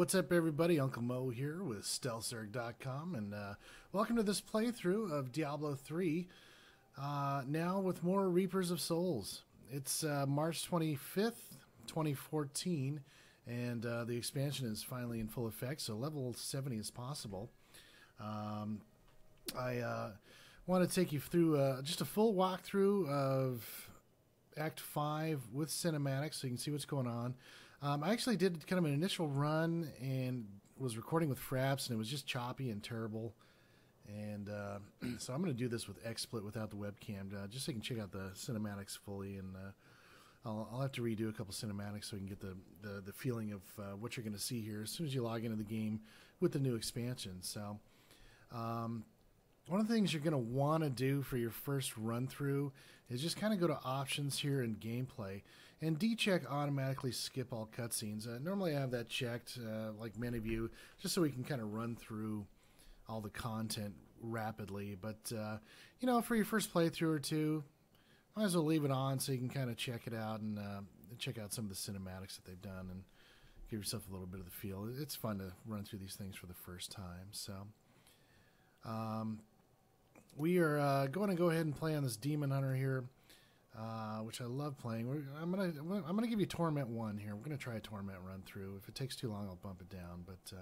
what's up everybody? Uncle Mo here with StealthZerg.com, and welcome to this playthrough of Diablo 3, now with more Reapers of Souls. It's March 25th, 2014, and the expansion is finally in full effect, so level 70 is possible. I want to take you through just a full walkthrough of Act 5 with cinematics so you can see what's going on. I actually did kind of an initial run and was recording with Fraps, and it was just choppy and terrible. And so I'm going to do this with XSplit without the webcam, just so you can check out the cinematics fully. And I'll have to redo a couple cinematics so you can get the feeling of what you're going to see here as soon as you log into the game with the new expansion. So one of the things you're going to want to do for your first run through is just kind of go to options here in gameplay and decheck automatically skip all cutscenes. Normally I have that checked, like many of you, just so we can kind of run through all the content rapidly. But you know, for your first playthrough or two, might as well leave it on so you can kind of check it out and check out some of the cinematics that they've done and give yourself a little bit of the feel. It's fun to run through these things for the first time. So we are going to go ahead and play on this Demon Hunter here, which I love playing. I'm gonna give you Torment 1 here. We're gonna try a Torment run through. If it takes too long, I'll bump it down. But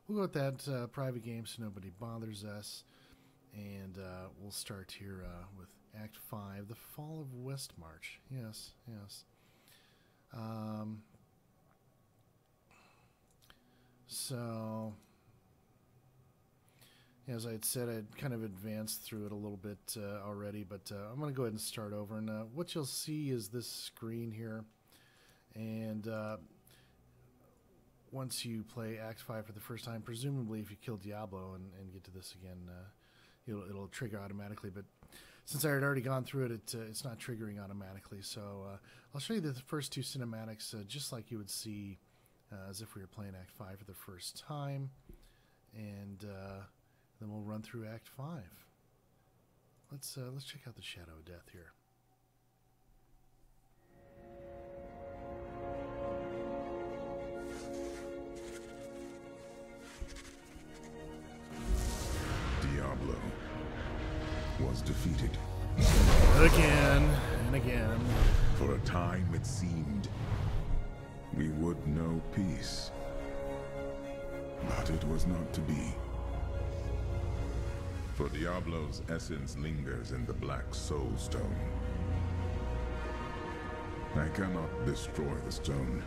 we'll go with that private game so nobody bothers us. And we'll start here with Act 5, The Fall of Westmarch. Yes, yes. So, as I had said, I'd kind of advanced through it a little bit already, but I'm going to go ahead and start over. And what you'll see is this screen here. And once you play Act 5 for the first time, presumably if you kill Diablo and get to this again, it'll trigger automatically. But since I had already gone through it, it's not triggering automatically. So I'll show you the first two cinematics just like you would see as if we were playing Act 5 for the first time. And then we'll run through Act 5. Let's check out the Shadow of Death here. Diablo was defeated. Again and again. For a time it seemed we would know peace. But it was not to be. For Diablo's essence lingers in the Black Soul Stone. I cannot destroy the stone,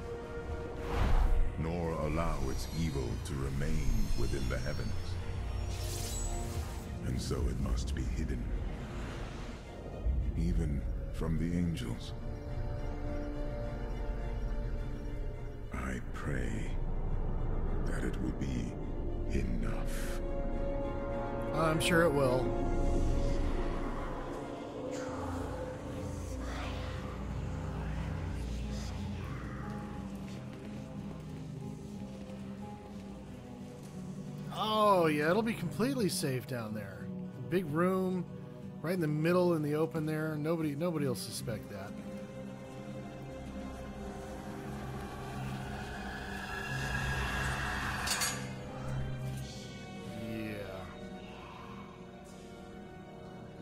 nor allow its evil to remain within the heavens. And so it must be hidden, even from the angels. I pray that it will be enough. I'm sure it will. Oh yeah, it'll be completely safe down there. Big room, right in the middle in the open there. Nobody will suspect that.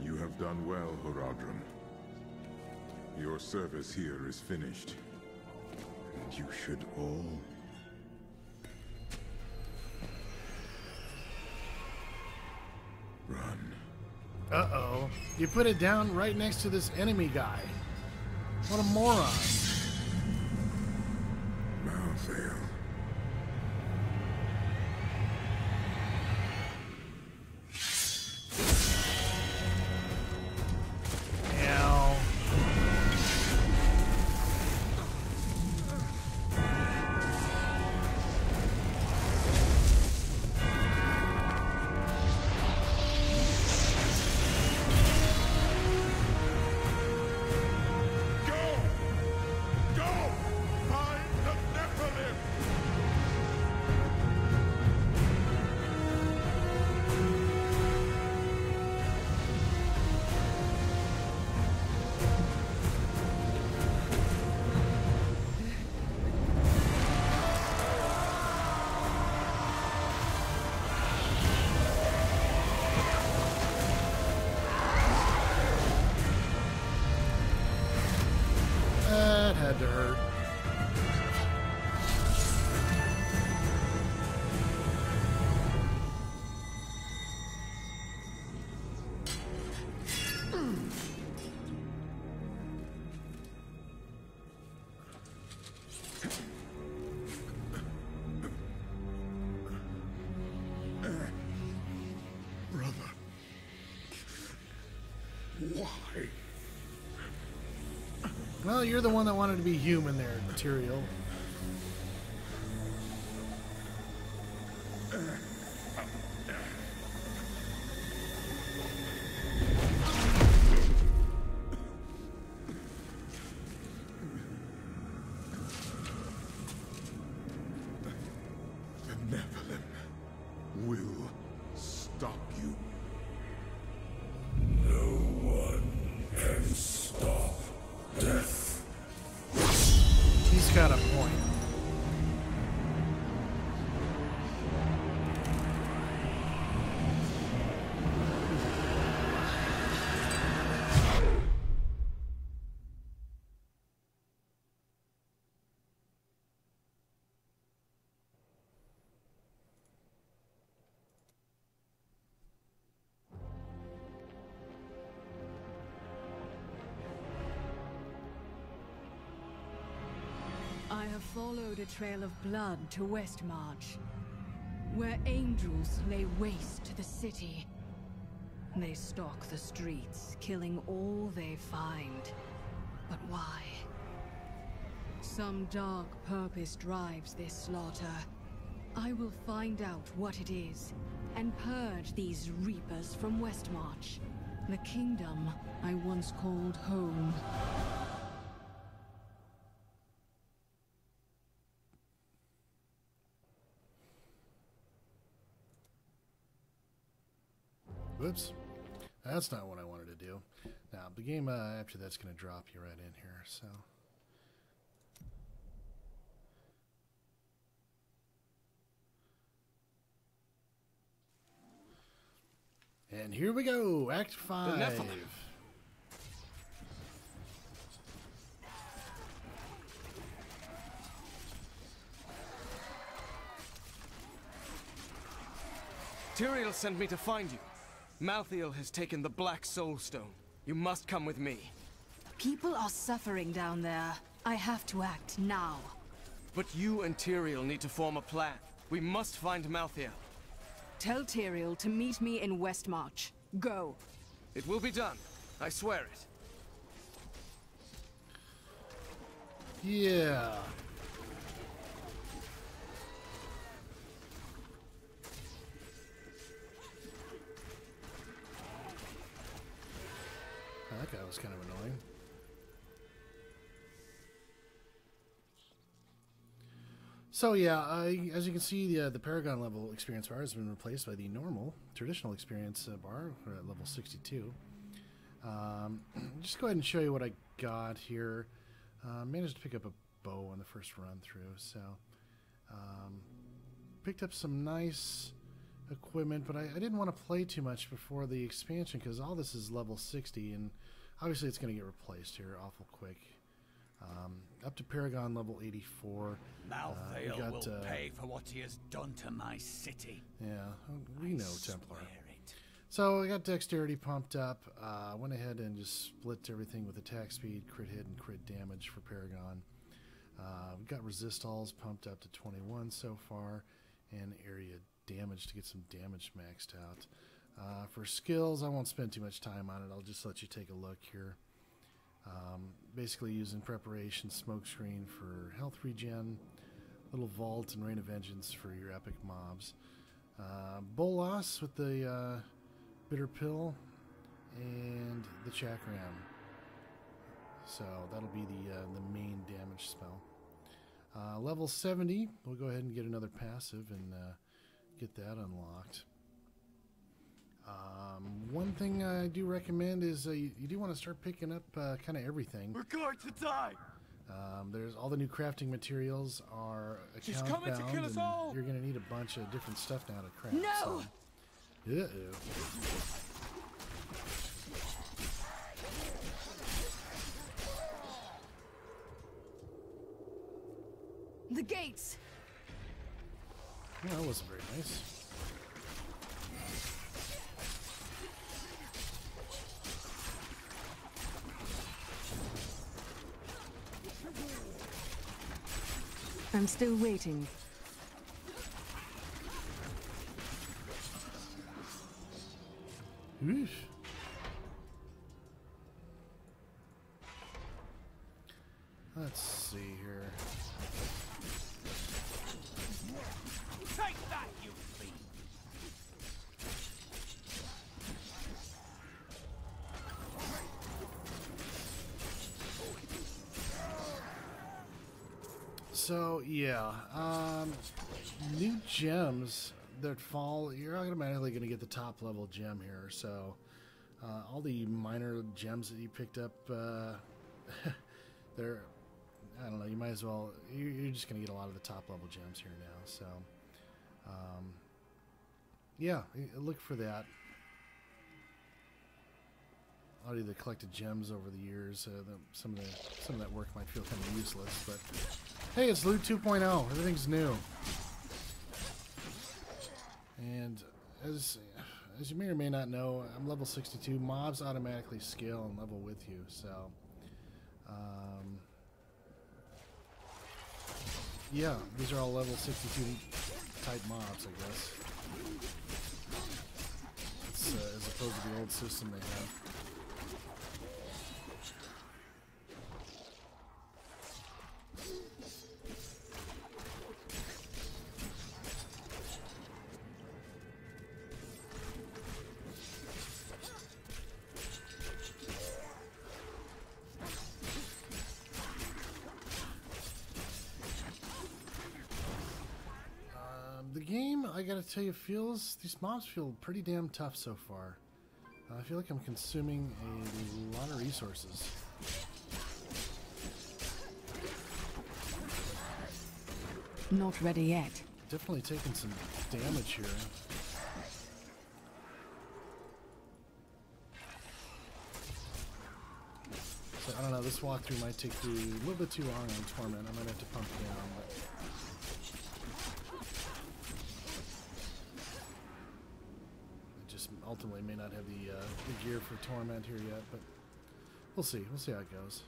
You have done well, Horadrim. Your service here is finished. And you should all run. Uh-oh. You put it down right next to this enemy guy. What a moron. Malfail. Find the Nephilim! Why? Well, you're the one that wanted to be human there, Tyrael. The Nephilim will stop you. No one can stop death. He's got a point. I have followed a trail of blood to Westmarch, where angels lay waste to the city. They stalk the streets, killing all they find. But why? Some dark purpose drives this slaughter. I will find out what it is, and purge these reapers from Westmarch, the kingdom I once called home. Whoops. That's not what I wanted to do. Now, the game after that's going to drop you right in here, so... And here we go, Act 5. The Nephilim. Tyrael sent me to find you. Malthael has taken the Black Soul Stone. You must come with me. People are suffering down there. I have to act now. But you and Tyrael need to form a plan. We must find Malthael. Tell Tyrael to meet me in Westmarch. Go. It will be done. I swear it. Yeah. That guy was kind of annoying. So yeah, as you can see, the Paragon level experience bar has been replaced by the normal, traditional experience bar at level 62. Just go ahead and show you what I got here. Managed to pick up a bow on the first run through, so picked up some nice equipment, but I didn't want to play too much before the expansion because all this is level 60, and obviously it's going to get replaced here awful quick. Up to Paragon level 84. Malthael will pay for what he has done to my city. Yeah, we know, Templar. So I got dexterity pumped up. Went ahead and just split everything with attack speed, crit hit, and crit damage for Paragon. We got resist-alls pumped up to 21 so far, and area damage to get some damage maxed out. For skills, I won't spend too much time on it. I'll just let you take a look here. Basically using preparation, smokescreen for health regen, little vault and rain of vengeance for your epic mobs. Bolas with the bitter pill and the chakram. So that'll be the main damage spell. Level 70, we'll go ahead and get another passive and get that unlocked. One thing I do recommend is you do want to start picking up kind of everything. We're going to die! There's all the new crafting materials are She's account coming bound, to kill us and all! you're going to need a bunch of different stuff now to craft. No! So. Uh-oh. The gates! Yeah, that wasn't very nice. I'm still waiting. Oof. see here. Take that, you fiend! So yeah, new gems that fall, you're automatically going to get the top level gem here. So all the minor gems that you picked up, they're, I don't know, you might as well, you're just going to get a lot of the top level gems here now. So yeah, look for that. A lot of the collected gems over the years, some of that work might feel kind of useless, but hey, it's Loot 2.0. Everything's new. And as you may or may not know, I'm level 62. Mobs automatically scale and level with you, so yeah, these are all level 62 type mobs, I guess. It's, as opposed to the old system they have. The game, I gotta tell you, these mobs feel pretty damn tough so far. I feel like I'm consuming a lot of resources. Not ready yet. Definitely taking some damage here. So I don't know, this walkthrough might take you a little bit too long on Torment. I might have to pump it down, but ultimately may not have the gear for Torment here yet, but we'll see. We'll see how it goes.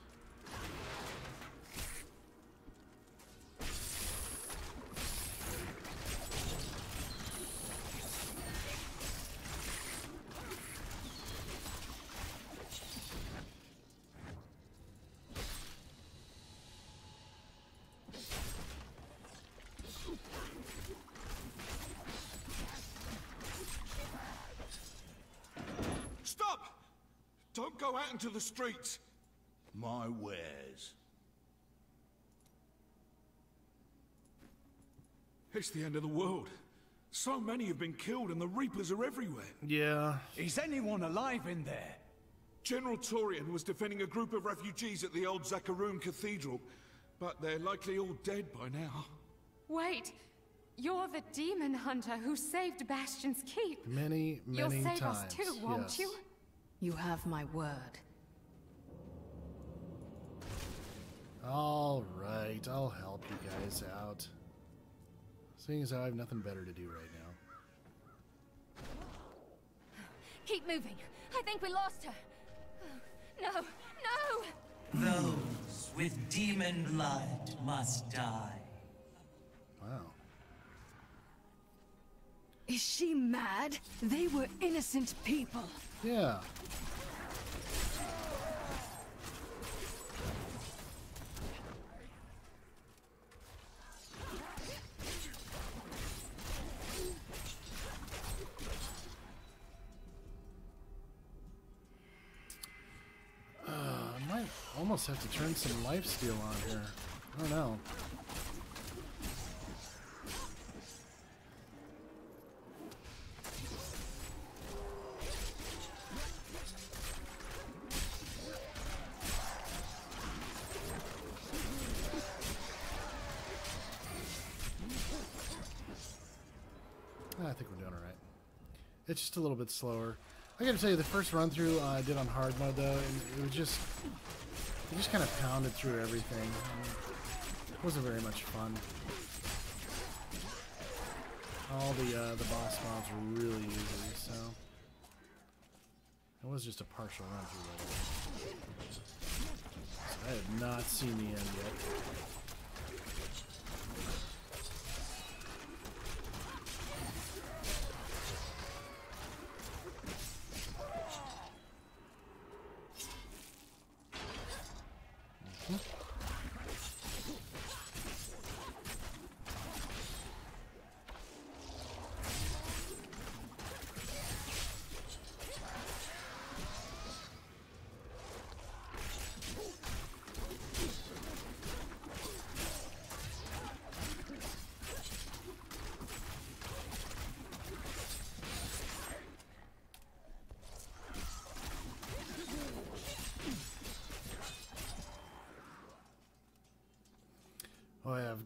Don't go out into the streets. My wares. It's the end of the world. So many have been killed and the Reapers are everywhere. Yeah. Is anyone alive in there? General Torian was defending a group of refugees at the old Zakharoon Cathedral, but they're likely all dead by now. Wait, you're the demon hunter who saved Bastion's Keep. Many times. You'll save us too, won't yes. you? You have my word. All right, I'll help you guys out. Seeing as how I have nothing better to do right now. Keep moving. I think we lost her. No, no! Those with demon blood must die. Wow. Is she mad? They were innocent people. Yeah. I might almost have to turn some lifesteal on here. I don't know. I think we're doing all right. It's just a little bit slower. I gotta tell you, the first run through I did on hard mode though, and it just kind of pounded through everything. It wasn't very much fun. All the boss mobs were really easy, so it was just a partial run through. So I have not seen the end yet.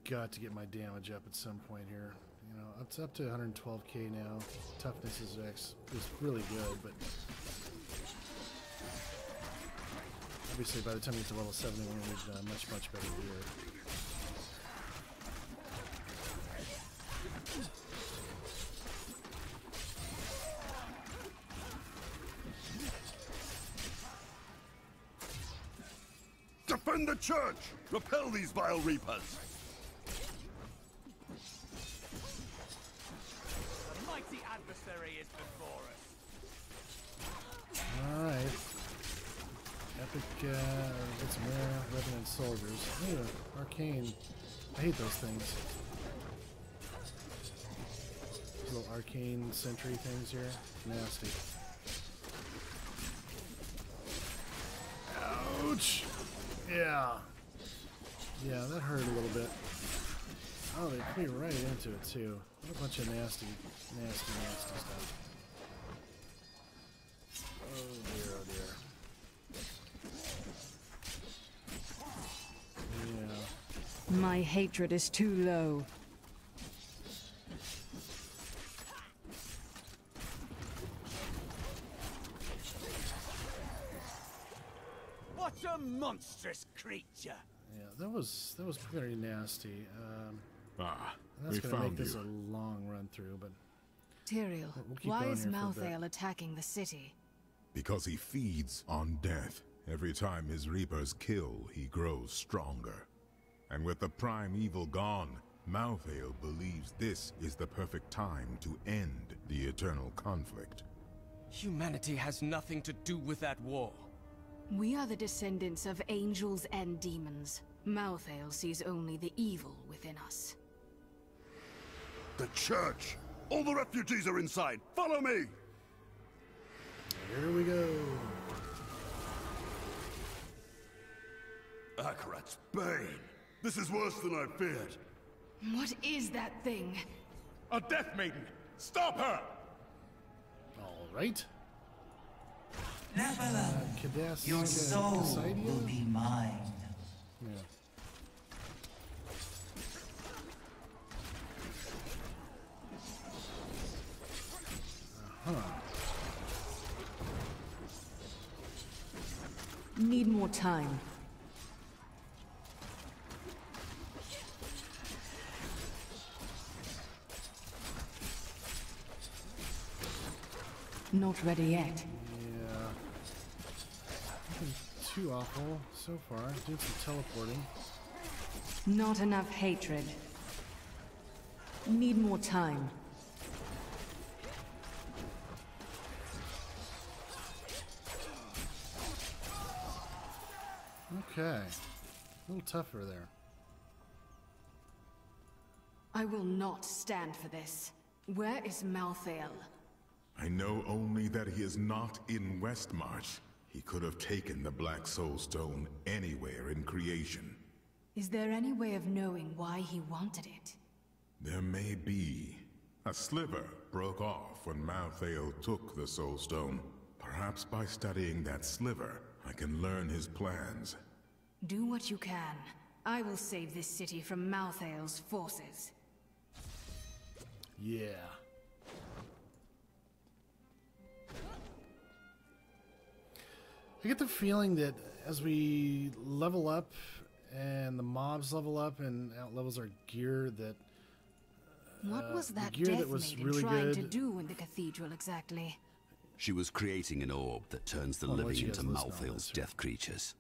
got to get my damage up at some point here. You know, it's up to 112k now. Toughness is really good, but obviously by the time you get to level 71, we've done much better gear. Defend the church! Repel these vile reapers! The mighty adversary is before us. Alright. Epic, get some rare revenant soldiers. Ew, arcane. I hate those things. These little arcane sentry things here. Nasty. Ouch! Yeah. Yeah, that hurt a little bit. Oh, they put me right into it, too. What a bunch of nasty stuff. Oh, dear, oh, dear. Yeah. My hatred is too low. What a monstrous creature! Yeah, that was pretty nasty. That's we gonna make found this you. a long run through, but Tyrael, we'll keep why going is here for a bit. Malthael attacking the city? Because he feeds on death. Every time his reapers kill, he grows stronger. And with the prime evil gone, Malthael believes this is the perfect time to end the eternal conflict. Humanity has nothing to do with that war. We are the descendants of angels and demons. Malthael sees only the evil within us. The church! All the refugees are inside! Follow me! Here we go. Akarat's bane! This is worse than I feared! What is that thing? A Death Maiden! Stop her! All right. Level up. Cadas, Your soul Cassidia? will be mine. Yeah. Need more time. Not ready yet. Yeah. Nothing too awful so far. Doing some teleporting. Not enough hatred. Need more time. Okay. A little tougher there. I will not stand for this. Where is Malthael? I know only that he is not in Westmarch. He could have taken the Black Soul Stone anywhere in creation. Is there any way of knowing why he wanted it? There may be. A sliver broke off when Malthael took the Soul Stone. Perhaps by studying that sliver, I can learn his plans. Do what you can. I will save this city from Malthael's forces. Yeah. I get the feeling that as we level up and the mobs level up and outlevels our gear, that What was that gear Death that was Maiden really trying good. to do in the cathedral exactly? She was creating an orb that turns the I'll let living you into guys listen on Malthael's this. death creatures.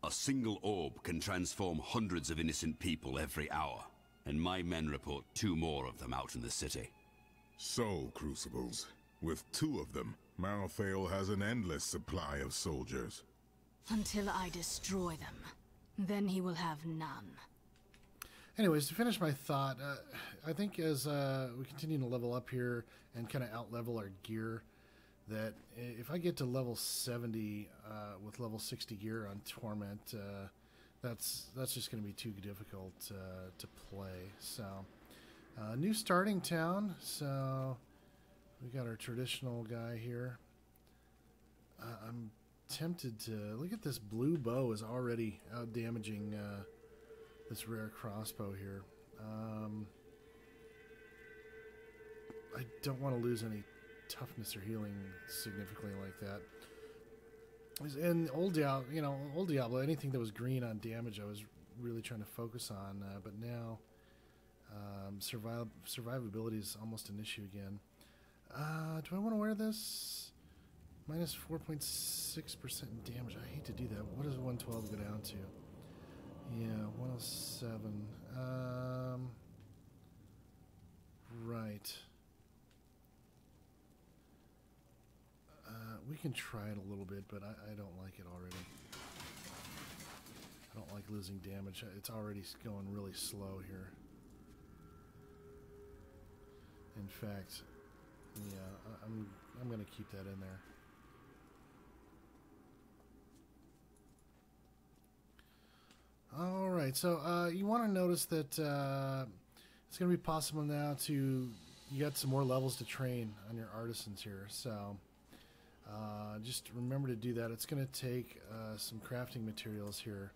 A single orb can transform hundreds of innocent people every hour, and my men report 2 more of them out in the city. Soul Crucibles. With 2 of them, Malthael has an endless supply of soldiers. Until I destroy them. Then he will have none. Anyways, to finish my thought, I think as we continue to level up here and kind of out-level our gear, that if I get to level 70 with level 60 gear on Torment, that's just going to be too difficult to play. So, new starting town. So, we got our traditional guy here. I'm tempted to look at this blue bow is already out damaging this rare crossbow here. I don't want to lose any toughness or healing significantly like that. In old Diablo, anything that was green on damage, I was really trying to focus on. But now, survivability is almost an issue again. Do I want to wear this? Minus 4.6% damage. I hate to do that. What does 112 go down to? Yeah, 107. Right. We can try it a little bit, but I don't like it already. I don't like losing damage. It's already going really slow here. In fact, yeah, I'm going to keep that in there. All right, so you want to notice that it's going to be possible now to get some more levels to train on your artisans here. So just remember to do that. It's going to take some crafting materials here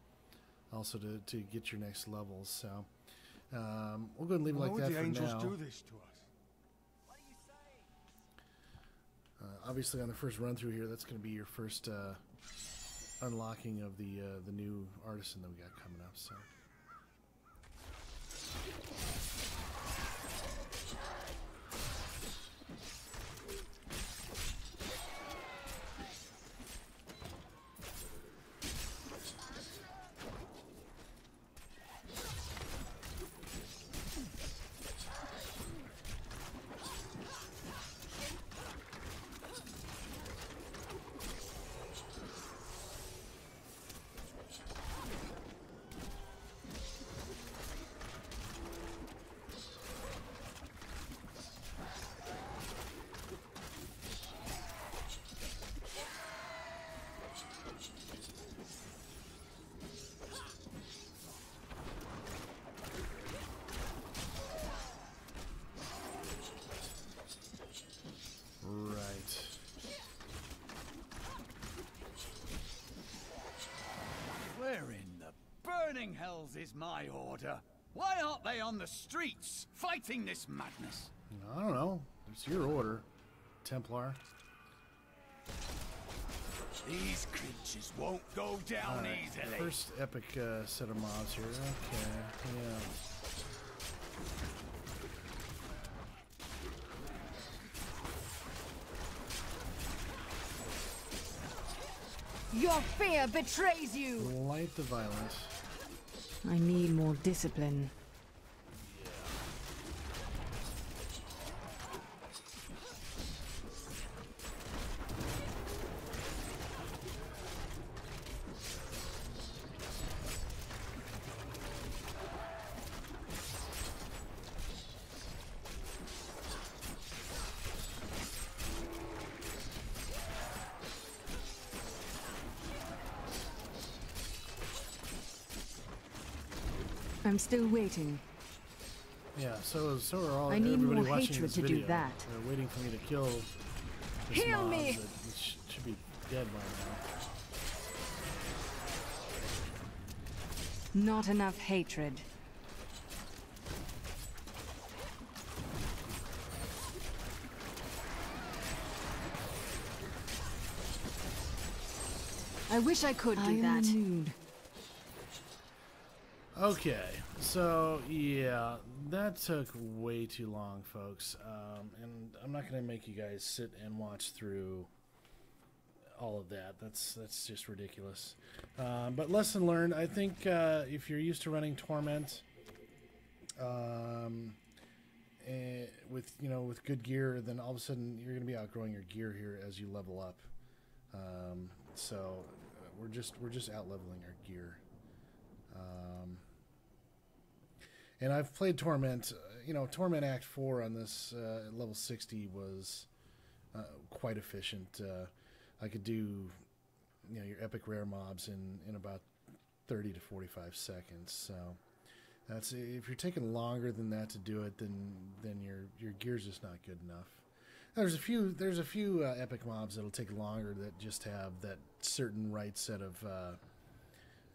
also to get your next levels. So we'll go and leave it like that for now. Why would the angels do this to us? What do you say? Obviously, on the first run through here, that's going to be your first unlocking of the new artisan that we got coming up. So. Hells is my order. Why aren't they on the streets fighting this madness? I don't know. It's your order, Templar. These creatures won't go down easily. First epic set of mobs here. Okay, yeah. Your fear betrays you! Light the violence. I need more discipline. I'm still waiting. Yeah, so are all. I need everybody more watching hatred this to video. do that. They're waiting for me to kill this Heal mob me! that should be dead by now. Not enough hatred. I wish I could do that. Okay, so yeah, that took way too long, folks, and I'm not going to make you guys sit and watch through all of that. That's just ridiculous. But lesson learned. I think if you're used to running Torment, with good gear, then all of a sudden you're going to be outgrowing your gear here as you level up. So we're just out leveling our gear. And I've played Torment. Torment Act 4 on this level 60 was quite efficient. I could do, your epic rare mobs in about 30 to 45 seconds. So that's if you're taking longer than that to do it, then your gear's just not good enough. There's a few epic mobs that'll take longer that just have that certain right set of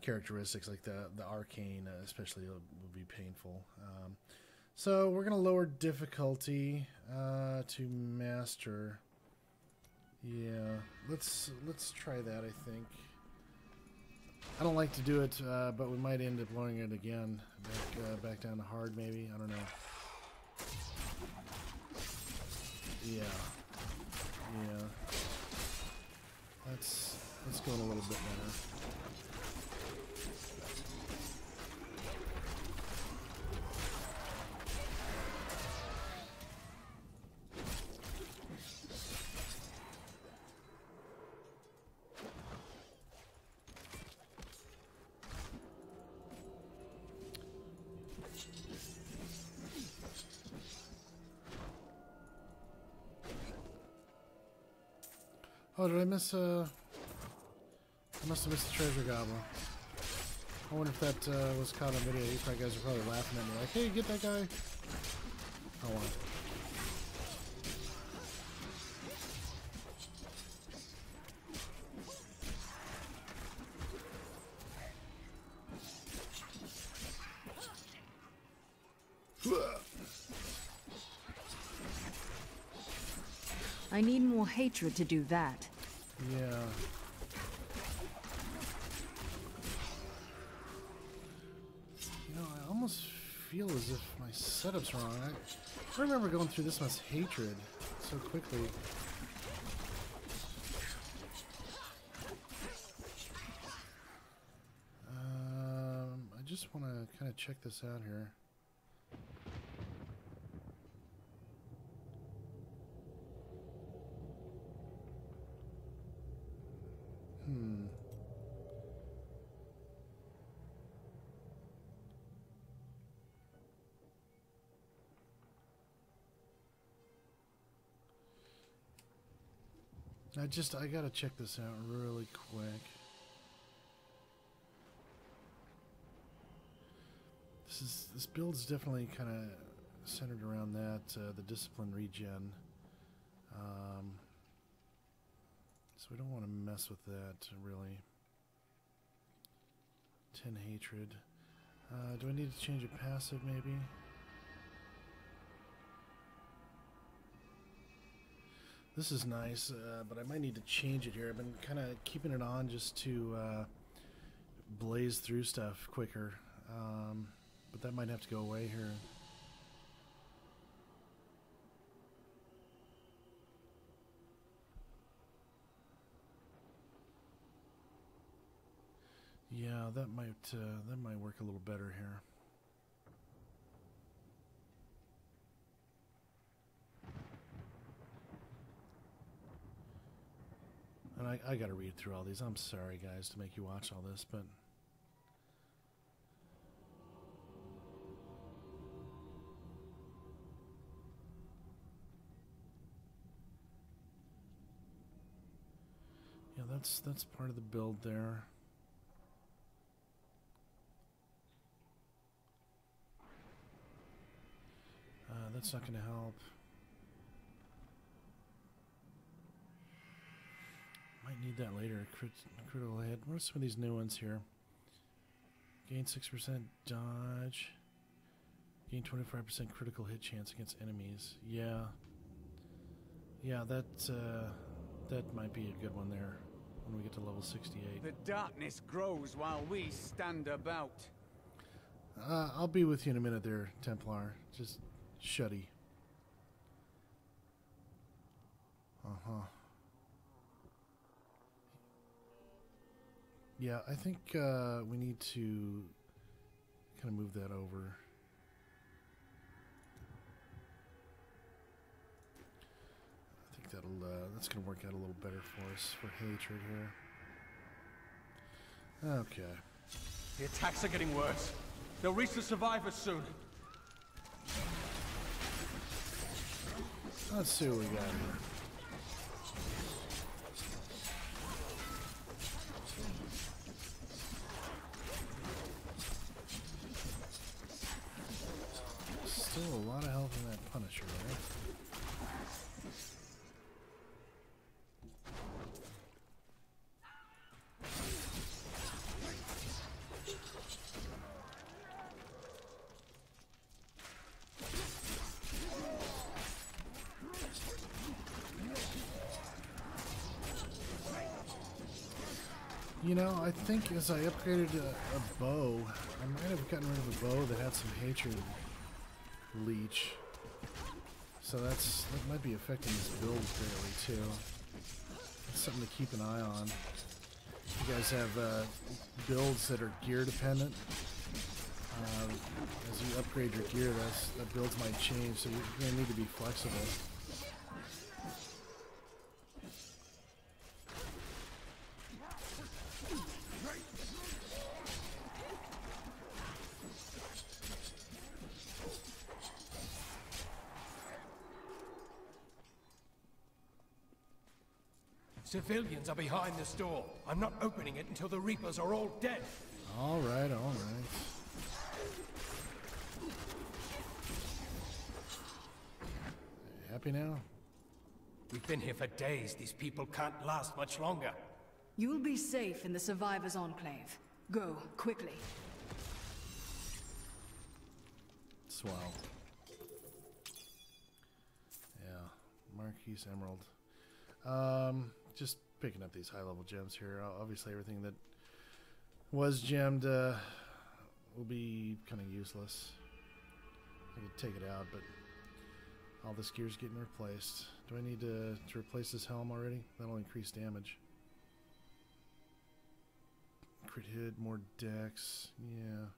characteristics like the arcane, especially, will be painful. So we're gonna lower difficulty to master. Yeah, let's try that. I think. I don't like to do it, but we might end up lowering it again, back down to hard, maybe. I don't know. Yeah. Let's go a little bit better. Oh, did I miss I must have missed the treasure goblin. I wonder if that was caught on video. You probably guys are probably laughing at me like, hey, get that guy. Oh, well. I need more hatred to do that. Yeah. You know, I almost feel as if my setup's wrong. I remember going through this much hatred so quickly. I just want to kind of check this out here. I gotta check this out really quick. This build is definitely kind of centered around that, the discipline regen. So we don't want to mess with that, really. 10 hatred. Do I need to change a passive, maybe? This is nice, but I might need to change it here. I've been kind of keeping it on just to blaze through stuff quicker. But that might have to go away here. Yeah, that might work a little better here. And I gotta read through all these. I'm sorry, guys, to make you watch all this, but yeah, that's part of the build there. That's not going to help. Might need that later. Critical hit. What are some of these new ones here? Gain 6% dodge. Gain 25% critical hit chance against enemies. Yeah. Yeah, that might be a good one there when we get to level 68. The darkness grows while we stand about. I'll be with you in a minute there, Templar. Just shuddy. Uh-huh. Yeah, I think we need to kind of move that over. I think that's going to work out a little better for us for hatred here. Okay. The attacks are getting worse. They'll reach the survivors soon. Let's see what we got here. Still a lot of health in that Punisher, right? You know, I think as I upgraded a bow, I might have gotten rid of a bow that had some hatred leech. So that might be affecting this build greatly too. That's something to keep an eye on. If you guys have builds that are gear dependent, as you upgrade your gear, that builds might change, so you're going to need to be flexible. Civilians are behind this door. I'm not opening it until the Reapers are all dead. All right, all right. Happy now? We've been here for days. These people can't last much longer. You'll be safe in the Survivors' Enclave. Go, quickly. Swell. Yeah, Marquise Emerald. Just picking up these high-level gems here. Obviously, everything that was gemmed will be kind of useless. I could take it out, but all this gear's getting replaced. Do I need to replace this helm already? That'll increase damage. Crit hit, more dex. Yeah.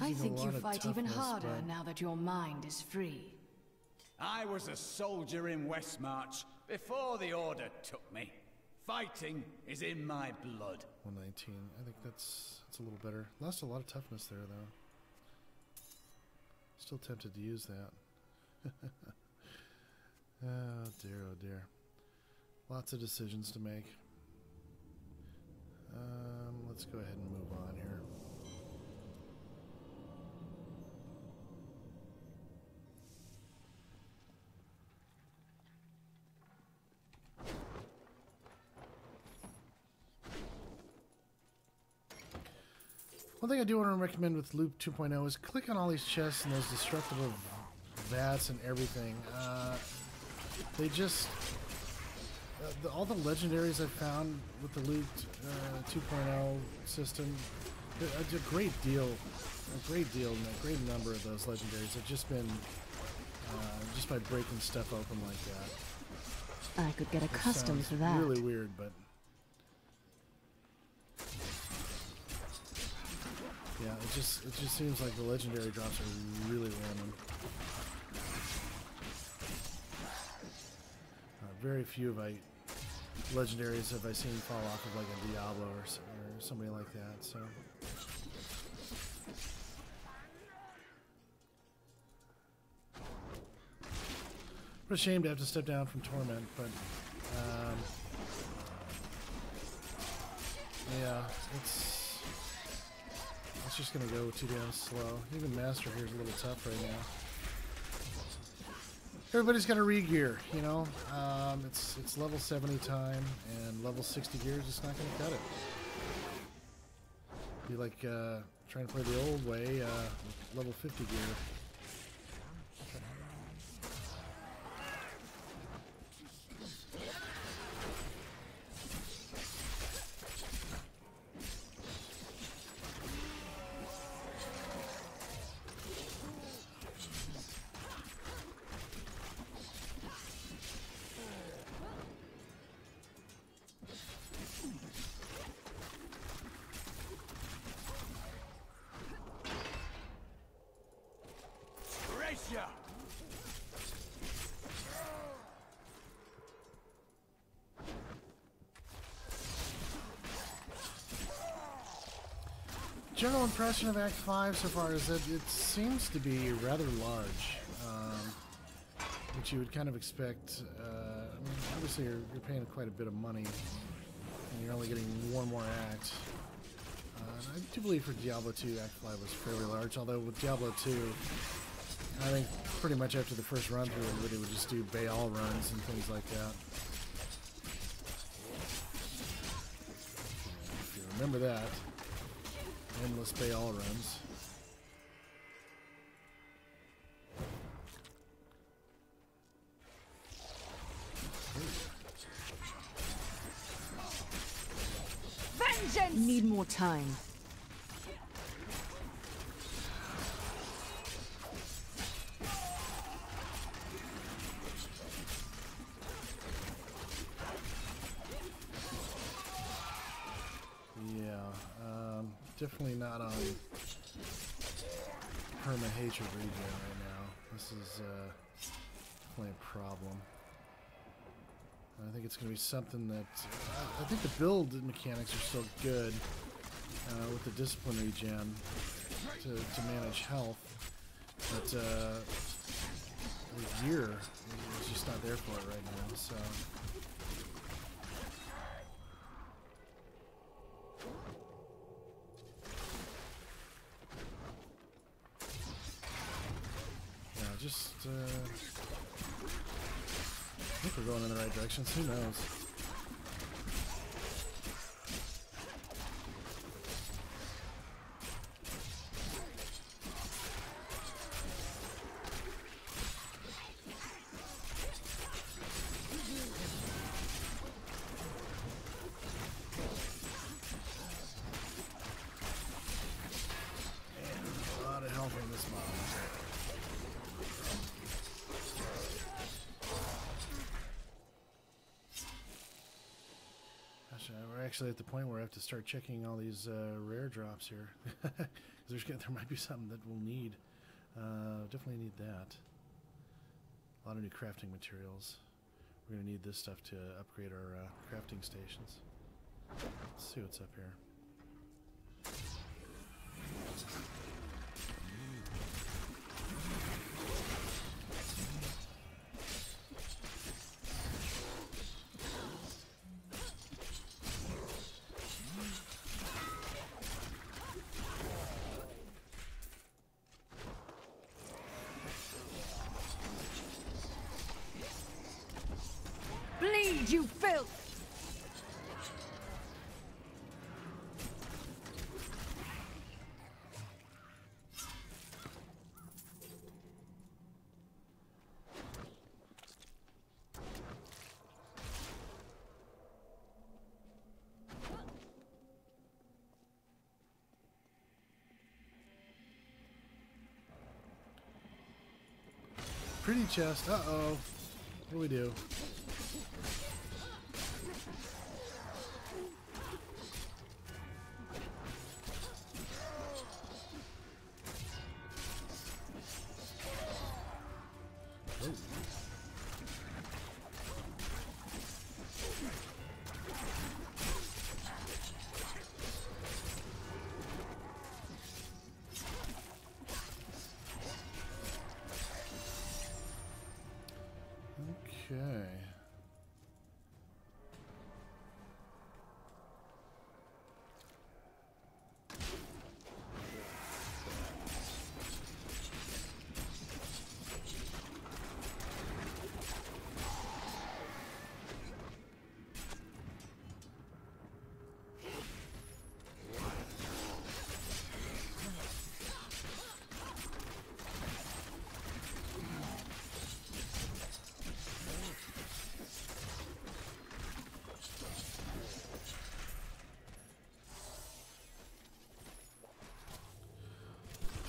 I think you fight even harder now that your mind is free. I was a soldier in Westmarch before the Order took me. Fighting is in my blood. 119. I think that's a little better. Lost a lot of toughness there, though. Still tempted to use that. Oh dear, oh dear. Lots of decisions to make. Let's go ahead and move on here. One thing I do want to recommend with Loop 2.0 is click on all these chests and those destructible vats and everything. They just... all the legendaries I found with the Loop 2.0 system, a great deal and a great number of those legendaries have just been just by breaking stuff open like that. I could get accustomed to that. Really weird, but... yeah, it just seems like the legendary drops are really random. Very few of legendaries have I seen fall off of like a Diablo or somebody like that. So. What a shame to have to step down from Torment, but yeah, it's just gonna go too damn slow. Even Master here is a little tough right now. Everybody's got to re-gear, you know. It's level 70 time, and level 60 gears just not gonna cut it. Be like trying to play the old way with level 50 gear. General impression of Act 5 so far is that it seems to be rather large, which you would kind of expect. I mean, obviously you're paying quite a bit of money, and you're only getting one more act. I do believe for Diablo 2, Act 5 was fairly large, although with Diablo 2, I think pretty much after the first run through, everybody would just do Baal runs and things like that. If you remember that. Endless Baal runs. Vengeance! Need more time. Yeah, definitely not on perma hatred regen right now. This is definitely a problem. I think it's going to be something that I think the build mechanics are still good with the discipline regen to manage health, but the gear is just not there for it right now. So. Just, I think we're going in the right direction. Who knows? And a lot of health in this mob. We're actually at the point where I have to start checking all these rare drops here. Because there might be something that we'll need. Definitely need that. A lot of new crafting materials. We're going to need this stuff to upgrade our crafting stations. Let's see what's up here. Bleed, you filth! Pretty chest. Uh-oh. What do we do? Okay.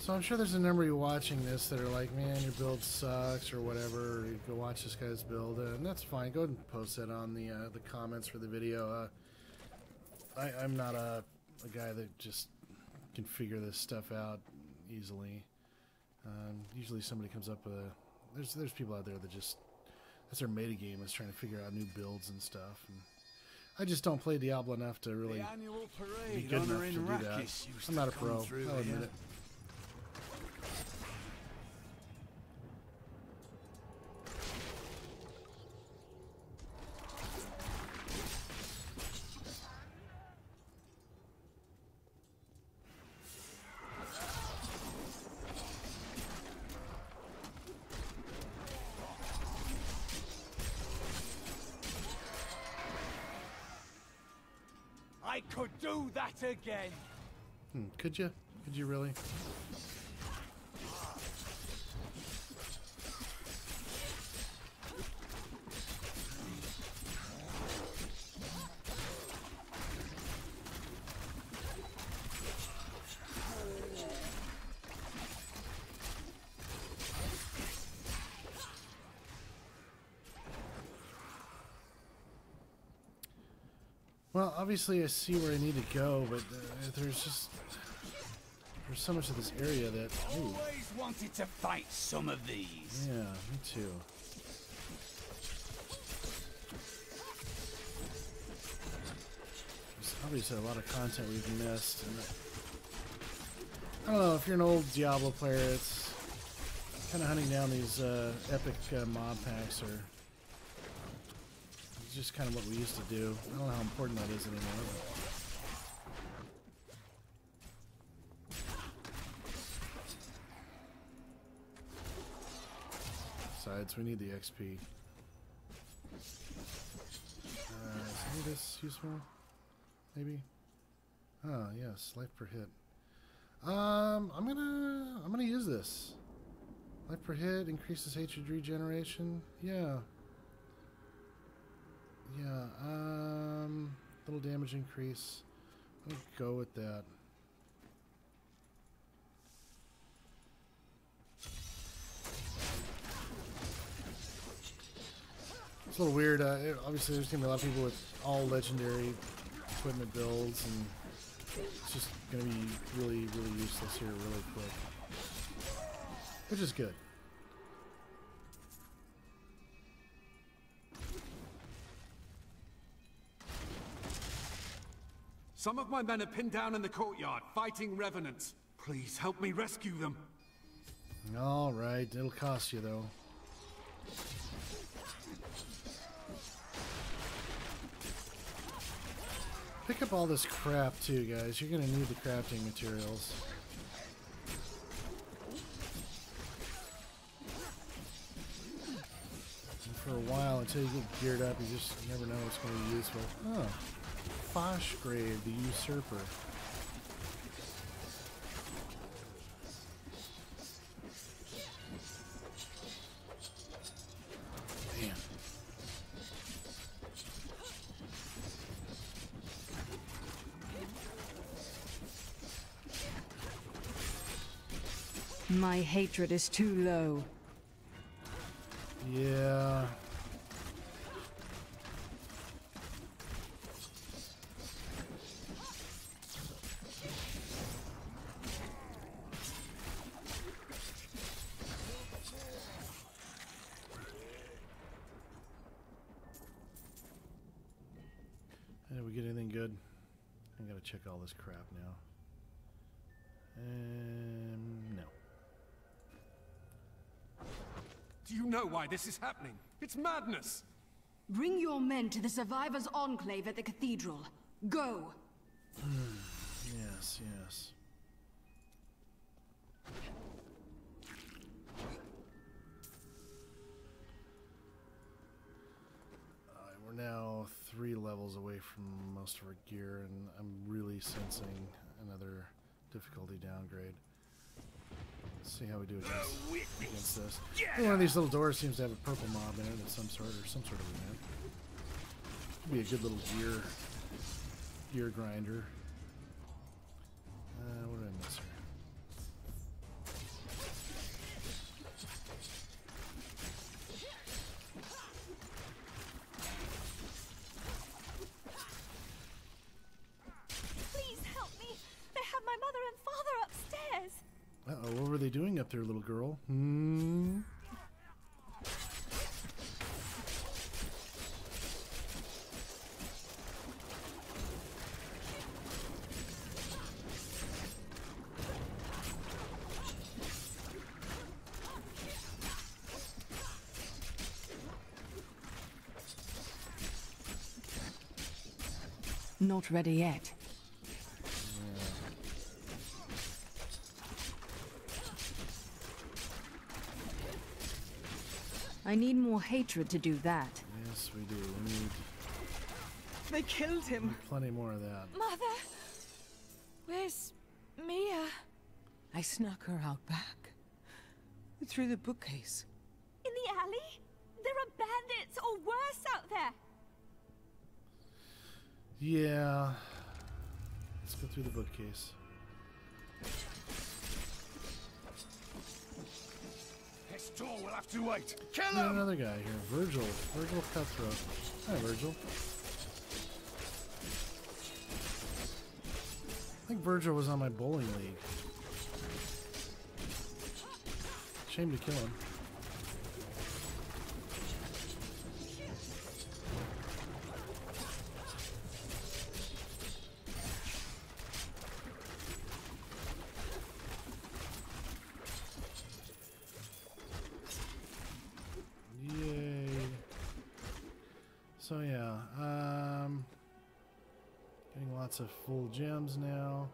So I'm sure there's a number of you watching this that are like, man, your build sucks or whatever. Or you go watch this guy's build, and that's fine. Go ahead and post that on the comments for the video. I'm not a guy that just can figure this stuff out easily. Usually somebody comes up with a... There's people out there that just... That's their meta game, is trying to figure out new builds and stuff. And I just don't play Diablo enough to really be good enough to do that. I'm not a pro, I'll admit it. I could do that again. Could you? Could you really? Well, obviously I see where I need to go, but there's so much of this area that... Ooh. Always wanted to fight some of these. Yeah, me too. There's obviously a lot of content we've missed. And I don't know, if you're an old Diablo player, it's kind of hunting down these epic mob packs, or it's just kind of what we used to do. I don't know how important that is anymore. Besides, we need the XP. Is any of this useful? Maybe? Oh, yes, life per hit. I'm gonna use this. Life per hit increases hatred regeneration. Yeah. Yeah, little damage increase. I'll go with that. It's a little weird. Obviously, there's going to be a lot of people with all legendary equipment builds, and it's just going to be really, really useless here really quick. Which is good. Some of my men are pinned down in the courtyard, fighting revenants. Please help me rescue them. All right, it'll cost you though. Pick up all this crap too, guys. You're gonna need the crafting materials. And for a while, until you get geared up, you just never know what's going to be useful. Oh, Foshgrave, the Usurper. Man. My hatred is too low. Yeah. Did we get anything good? I gotta check all this crap now. No. Do you know why this is happening? It's madness! Bring your men to the Survivors' Enclave at the Cathedral. Go! Yes, yes. We're now 3 levels away from most of our gear, and I'm really sensing another difficulty downgrade. Let's see how we do against this. One of these little doors seems to have a purple mob in it of some sort, or some sort of event. Could be a good little gear grinder. What did I miss here? Please help me! They have my mother and father upstairs! Uh-oh, what were they doing up there, little girl? Hmm? Not ready yet. I need more hatred to do that. Yes, we do. We need They killed him. plenty more of that. Mother! Where's Mia? I snuck her out back. Through the bookcase. In the alley? There are bandits or worse out there. Yeah. Let's go through the bookcase. This door will have to wait. Kill We got him! another guy here. Virgil Cutthroat. Hi, Virgil. think Virgil was on my bowling league. Shame to kill him. So yeah, getting lots of full gems now.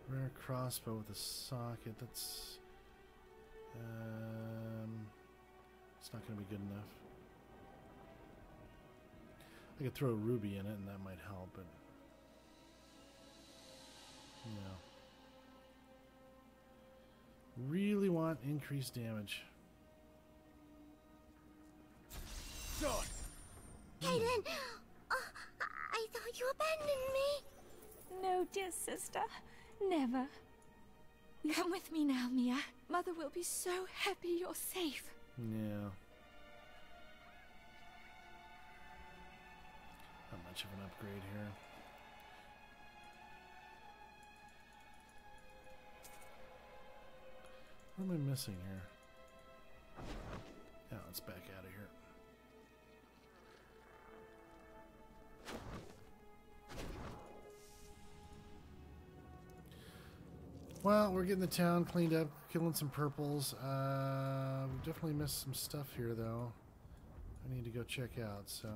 Rare crossbow with a socket. That's it's not going to be good enough. I could throw a ruby in it, and that might help, but yeah. Really want increased damage. Caitlin! Oh, I thought you abandoned me! No, dear sister. Never. Come with me now, Mia. Mother will be so happy you're safe. Yeah. Not much of an upgrade here. What am I missing here? Yeah, let's back out of here. Well, we're getting the town cleaned up, killing some purples. We've definitely missed some stuff here, though. I need to go check out, so...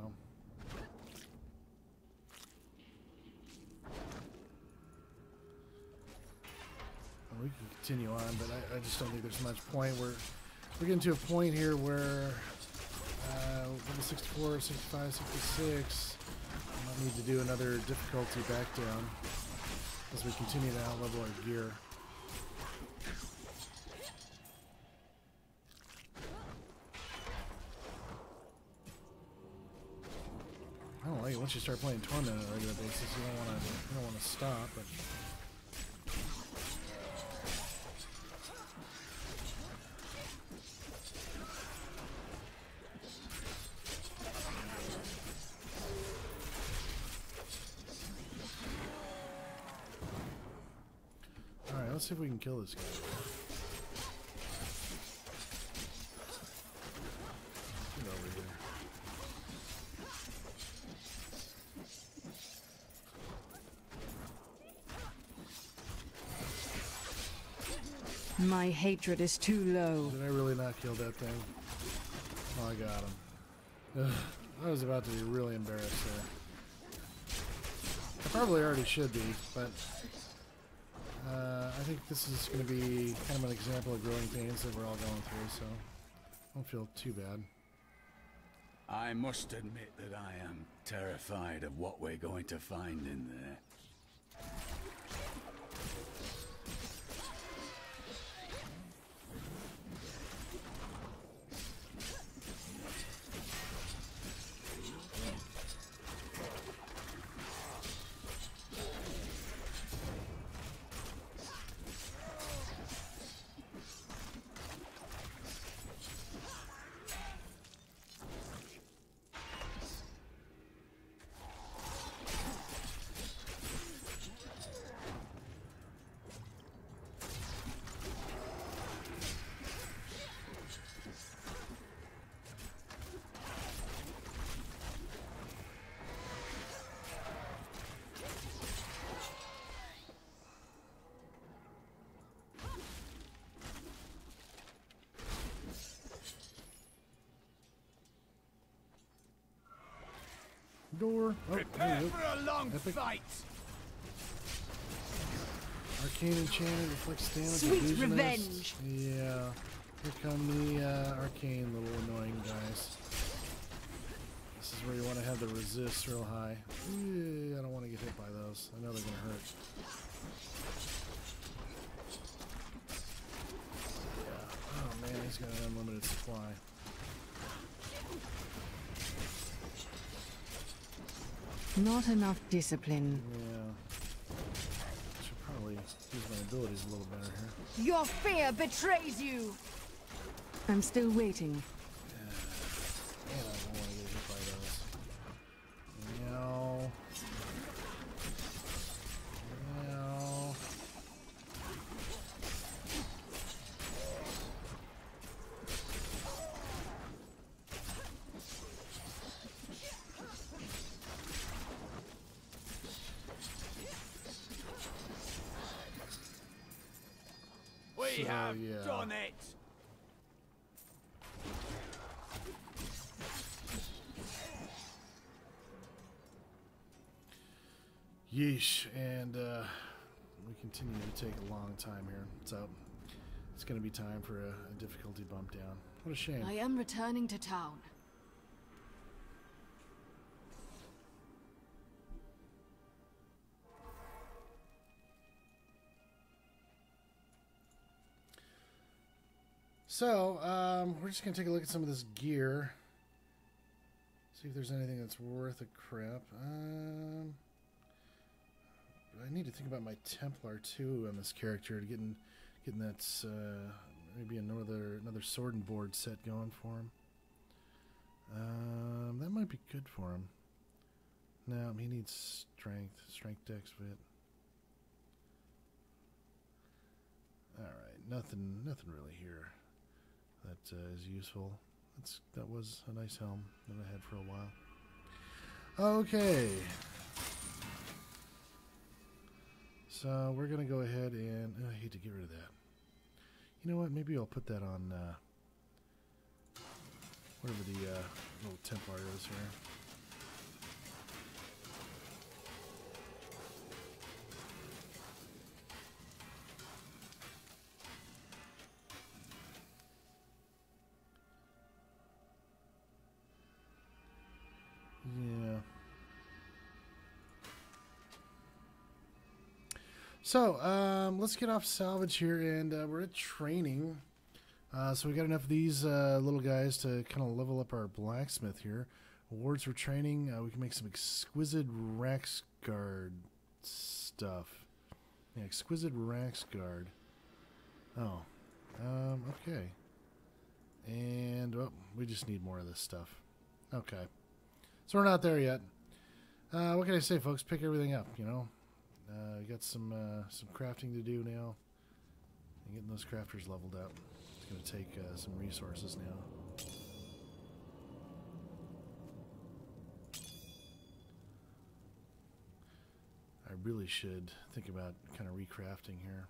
Well, we can continue on, but I just don't think there's much point. We're getting to a point here where... level 64, 65, 66... I might need to do another difficulty back down as we continue to out-level our gear. I don't like it. Once you start playing Torment on a regular basis, you don't want to stop. But all right, let's see if we can kill this guy. Get over here. My hatred is too low. Did I really not kill that thing? Oh, I got him. Ugh, I was about to be really embarrassed there. I probably already should be, but I think this is going to be kind of an example of growing pains that we're all going through, so I don't feel too bad. I must admit that I am terrified of what we're going to find in there. Door. Oh, prepare for a long Epic. fight. Arcane enchantment reflects damage. Sweet illusionist. revenge. Yeah. Here come the arcane little annoying guys. This is where you want to have the resist real high. I don't want to get hit by those. I know they're gonna hurt. Yeah. Oh man, he's got an unlimited supply. Not enough discipline. Yeah. Should probably use my abilities a little better here. Your fear betrays you. I'm still waiting. Man, I don't want to get hit by those. No. No. We have done it! Yeesh, and we continue to take a long time here, so it's going to be time for a difficulty bump down. What a shame. I am returning to town. So, we're just going to take a look at some of this gear. See if there's anything that's worth a crap. I need to think about my Templar too on this character, getting that maybe another sword and board set going for him. That might be good for him. No, he needs strength dex fit. All right, nothing really here that is useful. That was a nice helm that I had for a while. Okay. So we're going to go ahead and... I hate to get rid of that. You know what? Maybe I'll put that on whatever the little Templar is here. Yeah. So, let's get off salvage here, and we're at training. So we got enough of these little guys to kind of level up our blacksmith here. Awards for training. We can make some exquisite Rax Guard stuff. Yeah, exquisite Rax Guard. Oh. Okay. And, well, we just need more of this stuff. Okay. So we're not there yet. What can I say, folks? Pick everything up, you know. Got some crafting to do now. And getting those crafters leveled up. It's going to take some resources now. I really should think about kind of recrafting here.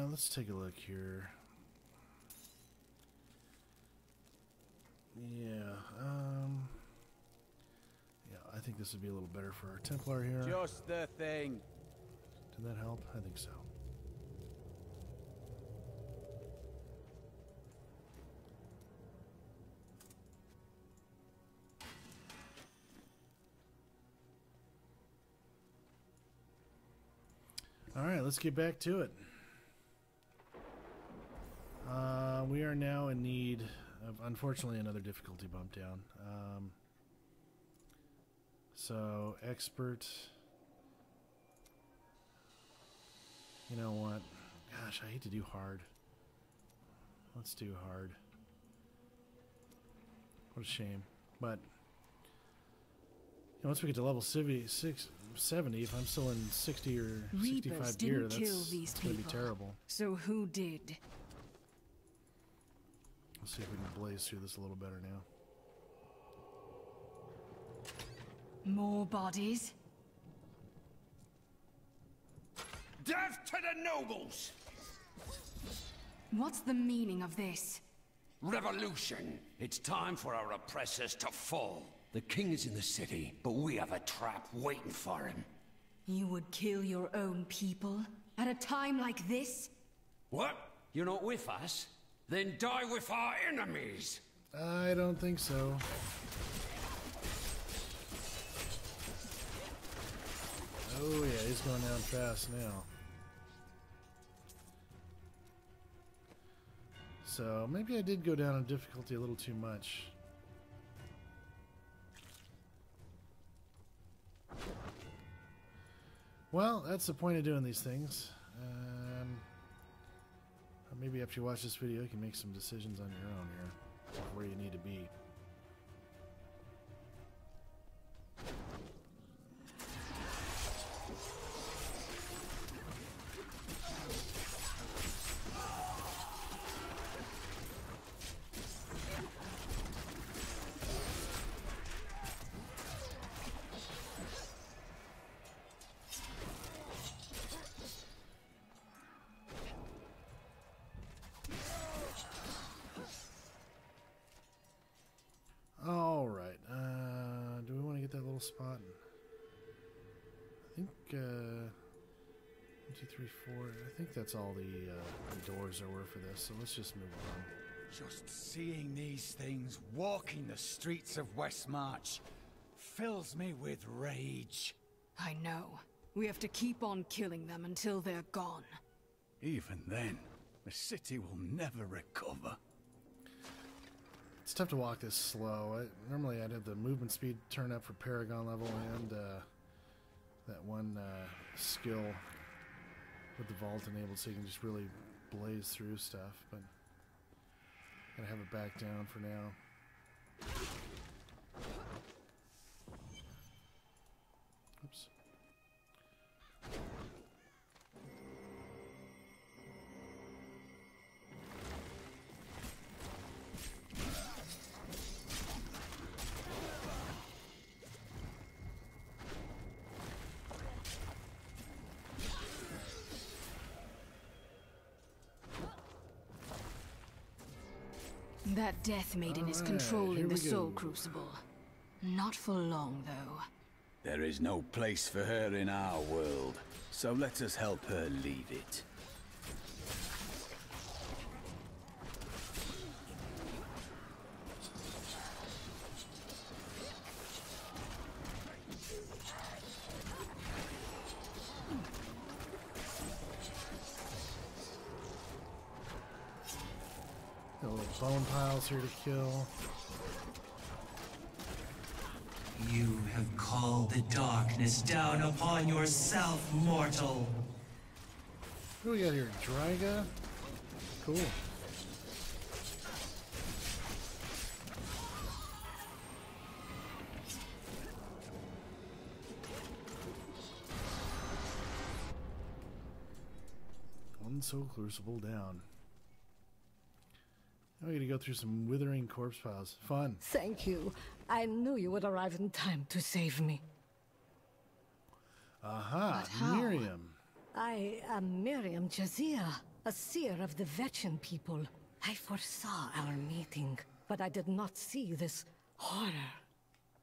Let's take a look here. Yeah, I think this would be a little better for our Templar here. Just the thing. Did that help? I think so. All right, let's get back to it. We are now in need of, unfortunately, another difficulty bump down. So, expert. You know what? Gosh, I hate to do hard. Let's do hard. What a shame. But, once we get to level 70, if I'm still in 60 or 65 gear, that's going to be terrible. So who did? Let's see if we can blaze through this a little better now. More bodies? Death to the nobles! What's the meaning of this? Revolution. It's time for our oppressors to fall. The king is in the city, but we have a trap waiting for him. You would kill your own people? At a time like this? What? You're not with us? Then die with our enemies! I don't think so. Oh yeah, he's going down fast now. So maybe I did go down in difficulty a little too much. Well, that's the point of doing these things. Maybe after you watch this video, you can make some decisions on your own here, where you need to be. little spot. I think 1, 2, 3, 4. I think that's all the doors there were for this. So let's just move on. Just seeing these things walking the streets of Westmarch fills me with rage. I know. We have to keep on killing them until they're gone. Even then, the city will never recover. It's tough to walk this slow. Normally I'd have the movement speed turn up for Paragon level and that one skill with the vault enabled so you can just really blaze through stuff, but gotta have it back down for now. Oops. That Death Maiden is controlling the Soul Crucible. Not for long, though. There is no place for her in our world, so let us help her leave it. Got little bone piles here to kill. You have called the darkness down upon yourself, mortal. What do we got here? Dryga? Cool. One Soul Crucible down. Now we gotta go through some withering corpse piles. Fun. Thank you. I knew you would arrive in time to save me. Aha, Miriam. I am Miriam Jazia, a seer of the Vetchin people. I foresaw our meeting, but I did not see this horror.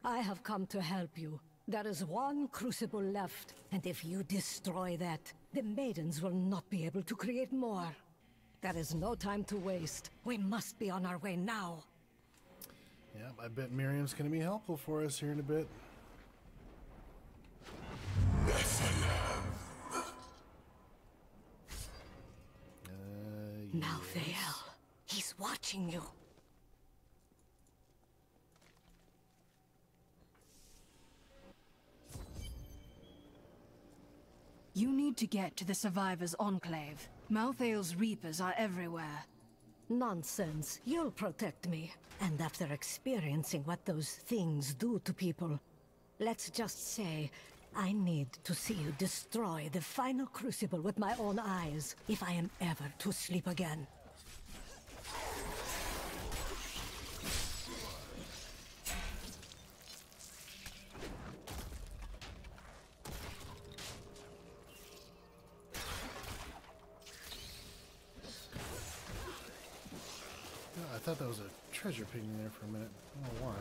I have come to help you. There is one crucible left, and if you destroy that, the maidens will not be able to create more. There is no time to waste. We must be on our way now. Yep, I bet Miriam's going to be helpful for us here in a bit. Malthael, he's watching you. You need to get to the Survivors' Enclave. Malthael's Reapers are everywhere. Nonsense. You'll protect me. And after experiencing what those things do to people, let's just say I need to see you destroy the final crucible with my own eyes if I am ever to sleep again. I thought that was a treasure pig in there for a minute. I don't know why.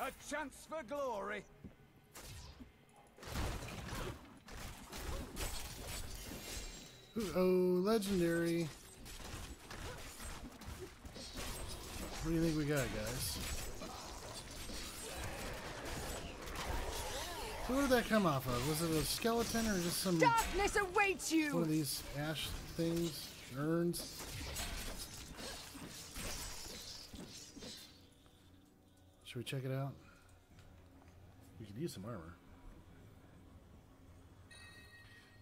A chance for glory. Oh, legendary. What do you think we got, guys? Where did that come off of? Was it a skeleton or just some... Darkness awaits you! One of these ash things? Urns? Should we check it out? We could use some armor.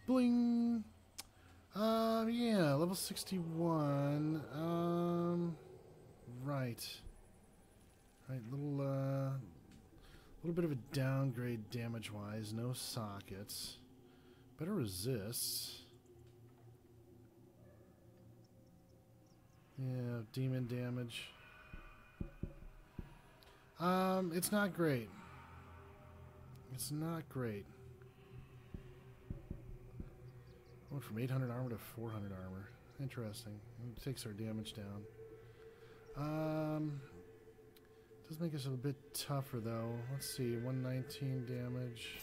Bling! Yeah, level 61. Right. Right, little bit of a downgrade damage-wise. No sockets. Better resists. Yeah, demon damage. It's not great. It's not great. Went from 800 armor to 400 armor. Interesting. It takes our damage down. Does make us a bit tougher though. Let's see, 119 damage.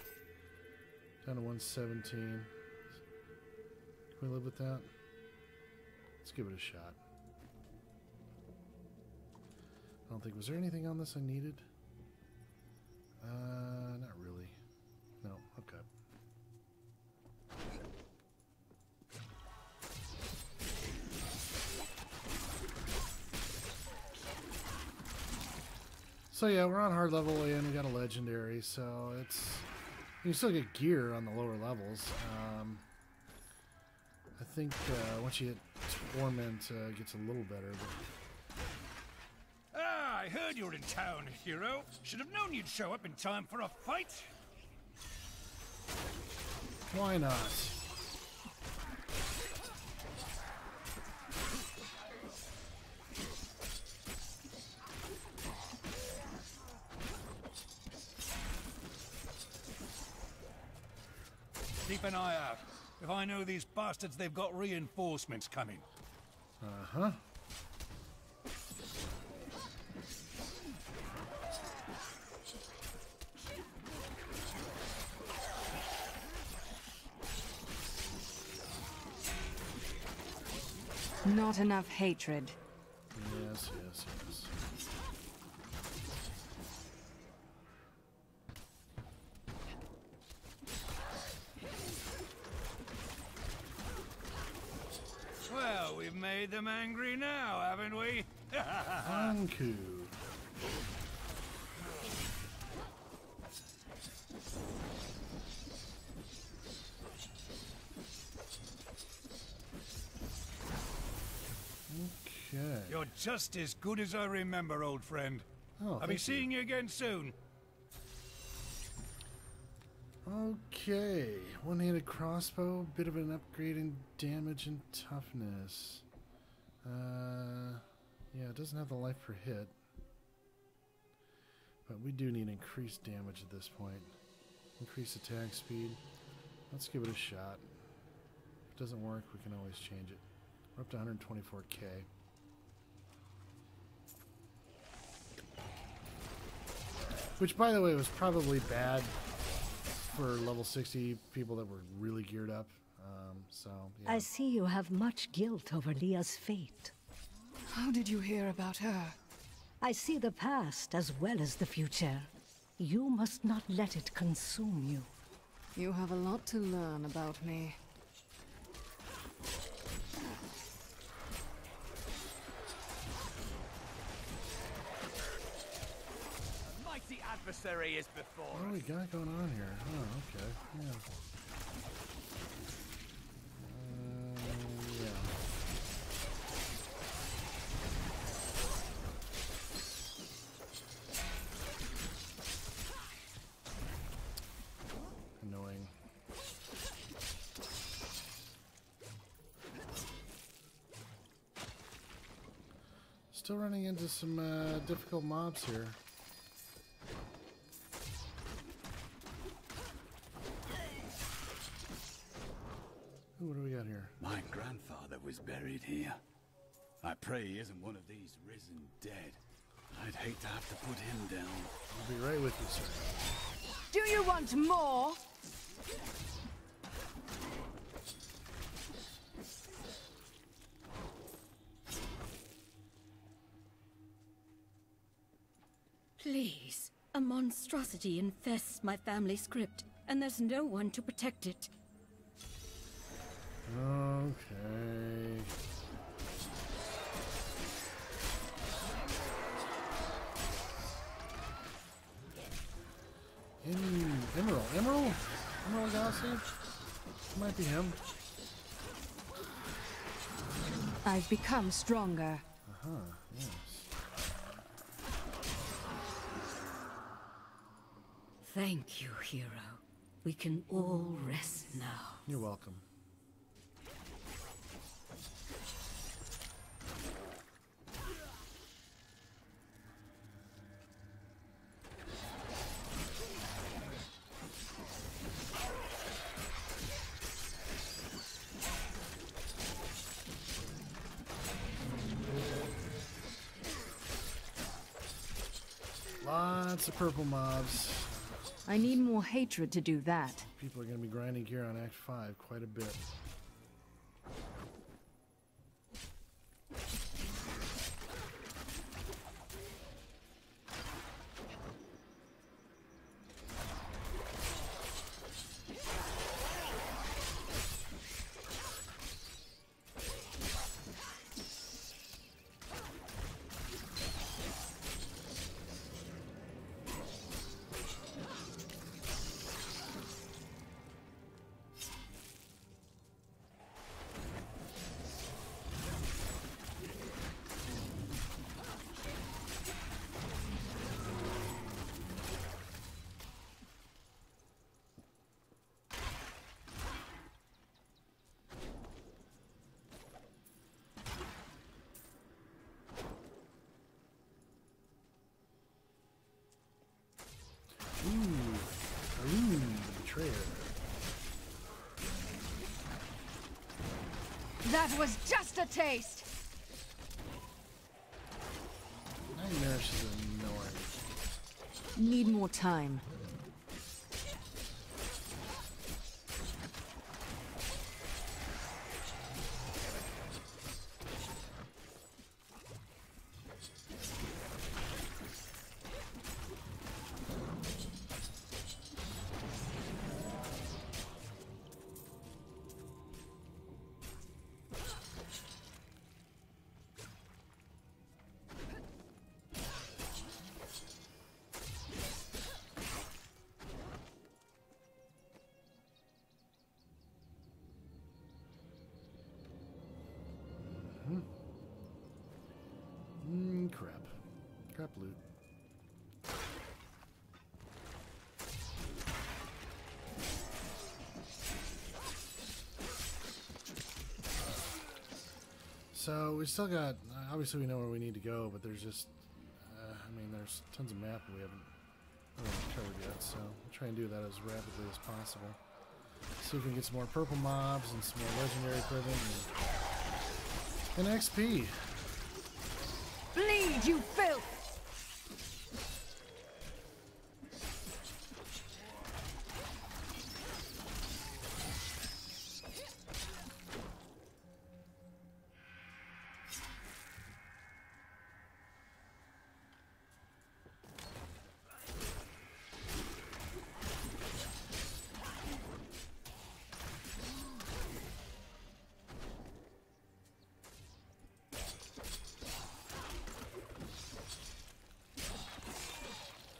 Down to 117. Can we live with that? Let's give it a shot. I don't think, was there anything on this I needed? Not really. No, okay. So yeah, we're on hard level and we got a legendary, so it's, you can still get gear on the lower levels. I think once you hit Torment, it gets a little better. But... Ah, I heard you were in town, hero. Should have known you'd show up in time for a fight. Why not? Keep an eye out. If I know these bastards, they've got reinforcements coming. Uh-huh. Not enough hatred. Yes, yes, yes. Well, we've made them angry now, haven't we? Anku. Okay. You're just as good as I remember, old friend. Oh, I'll be seeing you again soon. Okay, one-handed crossbow, bit of an upgrade in damage and toughness. Yeah, it doesn't have the life per hit. But we do need increased damage at this point. Increase attack speed. Let's give it a shot. If it doesn't work, we can always change it. We're up to 124k. Which, by the way, was probably bad for level 60 people that were really geared up. So, yeah. I see you have much guilt over Leah's fate. How did you hear about her? I see the past as well as the future. You must not let it consume you. You have a lot to learn about me. A mighty adversary is before What do we got going on here? Oh, okay. Yeah. Yeah. Annoying. Still running into some difficult mobs here. Ooh, what do we got here? My grandfather was buried here. I pray he isn't one of these risen dead. I'd hate to have to put him down. I'll be right with you, sir. Do you want more? Please. A monstrosity infests my family's crypt, and there's no one to protect it. Okay. Emerald? Emerald Galaxy? Might be him. I've become stronger. Yes. Thank you, hero. We can all rest now. You're welcome. Lots of purple mobs. I need more hatred to do that. People are going to be grinding gear on Act 5 quite a bit. Ooh, betrayer. That was just a taste. Nightmares is annoying. Need more time. Crap. Crap loot. So we still got, obviously we know where we need to go, but there's just, I mean, there's tons of map we haven't covered yet, so we'll try and do that as rapidly as possible. See if we can get some more purple mobs and some more legendary equipment and XP. Bleed, you filth!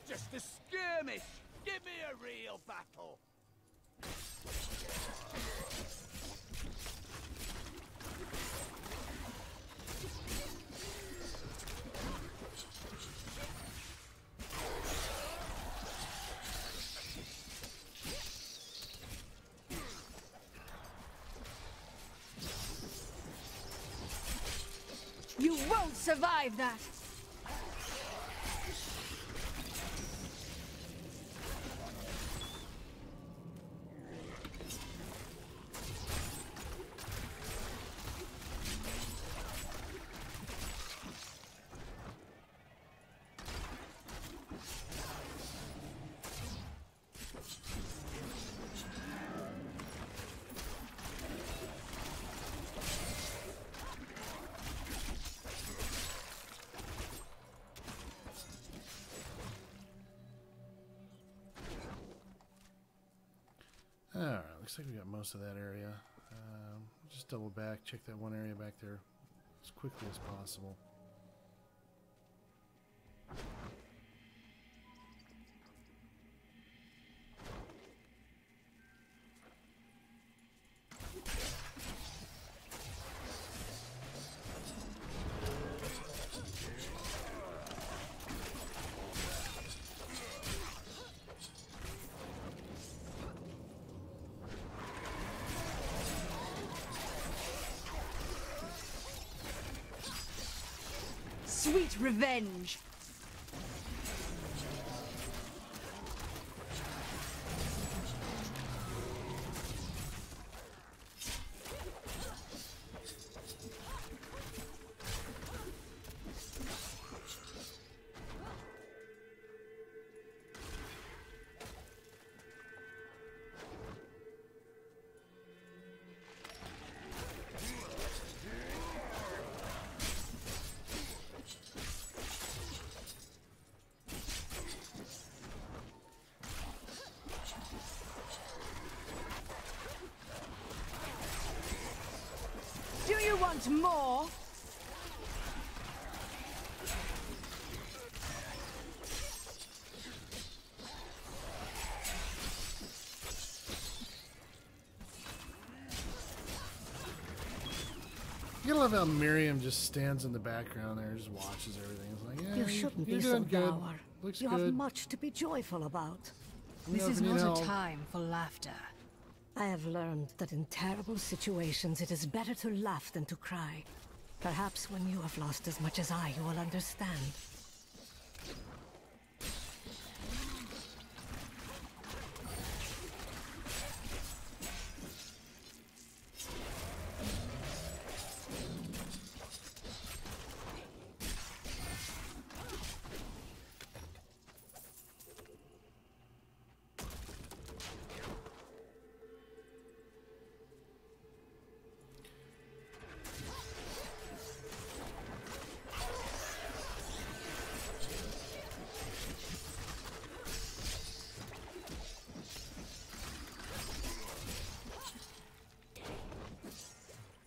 Just a skirmish! Give me a real battle! You won't survive that! Alright, looks like we got most of that area. Just double back, check that one area back there as quickly as possible. sweet revenge. Do you want more? You love how Miriam just stands in the background there, just watches everything. It's like, yeah, You shouldn't you're be so doing good. dour. Looks You good. have much to be joyful about. This is not a time for laughter. I have learned that in terrible situations it is better to laugh than to cry. Perhaps when you have lost as much as I, you will understand.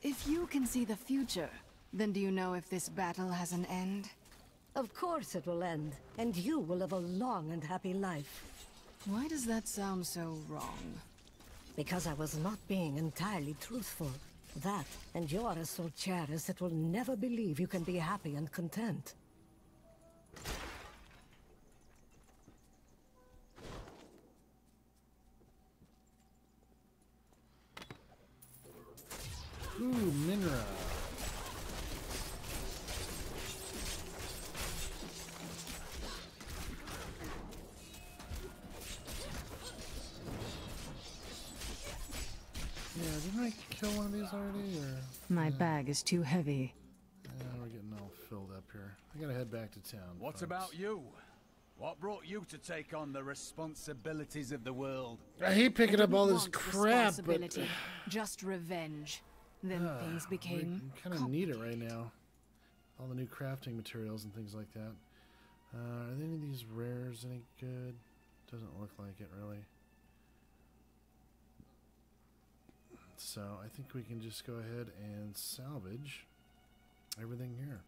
If you can see the future, then do you know if this battle has an end? Of course it will end, and you will live a long and happy life. Why does that sound so wrong? Because I was not being entirely truthful. That, and you are a Solcharis that will never believe you can be happy and content. Ooh, Minra. Yeah, didn't I kill one of these already, or? My bag is too heavy. Yeah, we're getting all filled up here. I gotta head back to town. What folks. about you? What brought you to take on the responsibilities of the world? I hate picking up all this Want crap, but responsibility, just revenge. Then things became kind of need it right now. All the new crafting materials and things like that. Are any of these rares any good? Doesn't look like it really. So I think we can just go ahead and salvage everything here.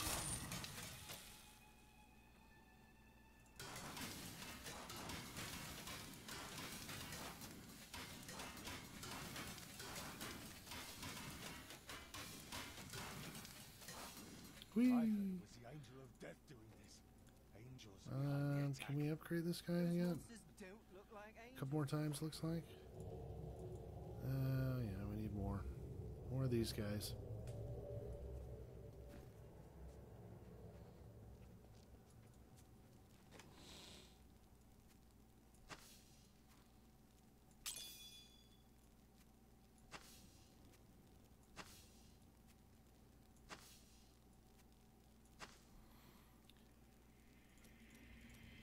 Can we upgrade this guy yet? A couple more times, looks like. Yeah, we need more. More of these guys.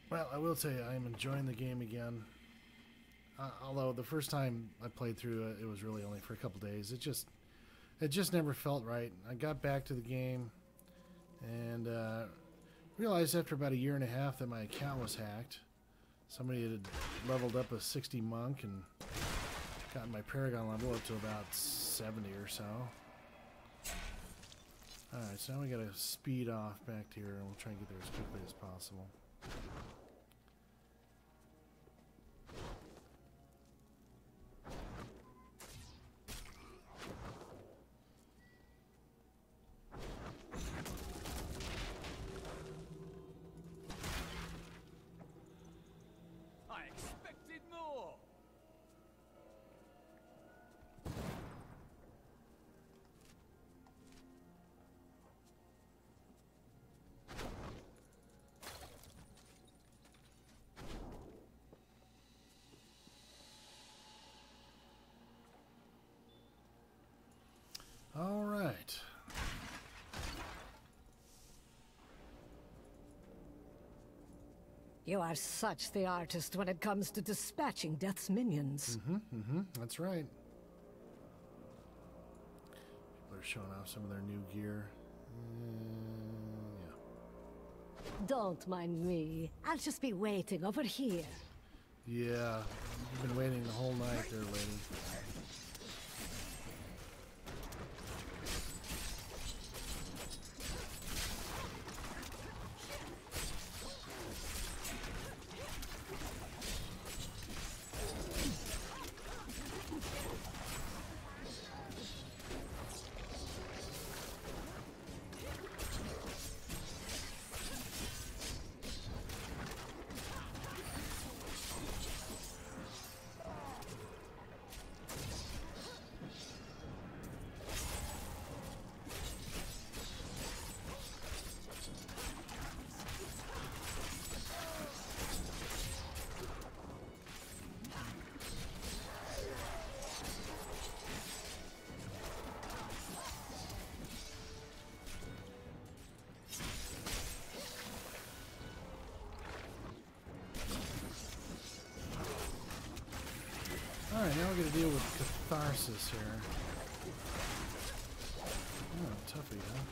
Well, I will tell you, I am enjoying the game again. Although the first time I played through it, it was really only for a couple days. It just never felt right. I got back to the game and realized after about a year and a half that my account was hacked. Somebody had leveled up a 60 monk and gotten my Paragon level up to about 70 or so. Alright, so now we gotta speed off back to here and we'll try and get there as quickly as possible. You are such the artist when it comes to dispatching Death's minions. That's right. People are showing off some of their new gear. Yeah. Don't mind me. I'll just be waiting over here. Yeah, you've been waiting the whole night there, lady. Alright, now we're going to deal with catharsis here. Oh, toughie, huh?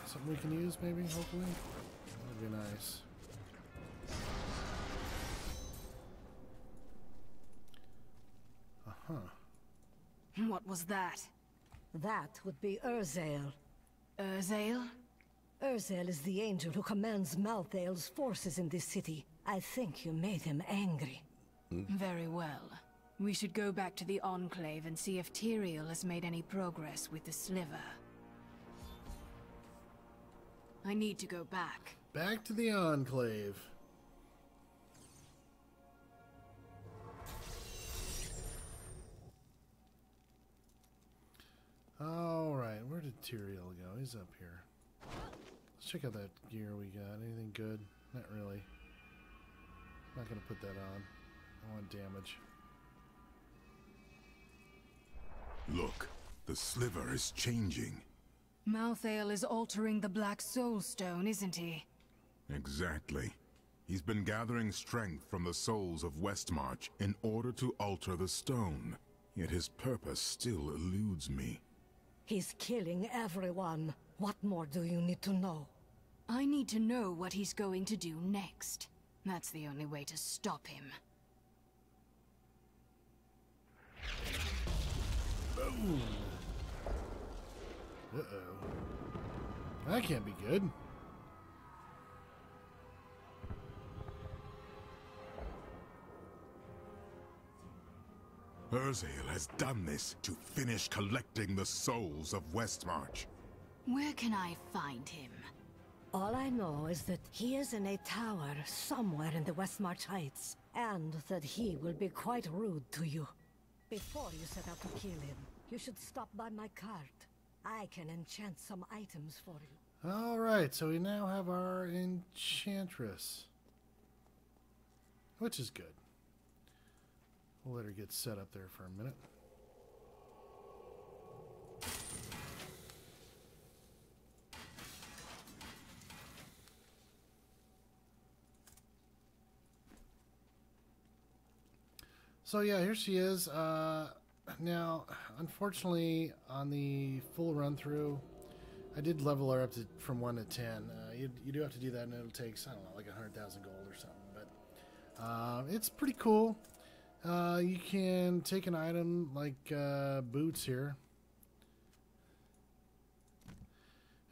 Something we can use, maybe, hopefully? That would be nice. What was that? That would be Urzael. Urzael? Urzael is the angel who commands Malthael's forces in this city. I think you made him angry. Very well. We should go back to the Enclave and see if Tyrael has made any progress with the sliver. I need to go back. Back to the Enclave. Alright, where did Tyrael go? He's up here. Let's check out that gear we got. Anything good? Not really. Not gonna put that on. I want damage. Look, the sliver is changing. Malthael is altering the Black Soul Stone, isn't he? Exactly. He's been gathering strength from the souls of Westmarch in order to alter the stone. Yet his purpose still eludes me. He's killing everyone. What more do you need to know? I need to know what he's going to do next. That's the only way to stop him. Boom. Uh-oh. That can't be good. Urzael has done this to finish collecting the souls of Westmarch. Where can I find him? All I know is that he is in a tower somewhere in the Westmarch Heights, and that he will be quite rude to you. Before you set out to kill him, you should stop by my cart. I can enchant some items for you. Alright, so we now have our Enchantress. Which is good. We'll let her get set up there for a minute. So yeah, here she is. Now, unfortunately, on the full run through, I did level her up to from 1 to 10. You do have to do that, and it'll take, I don't know, like 100,000 gold or something. But it's pretty cool. You can take an item like boots here.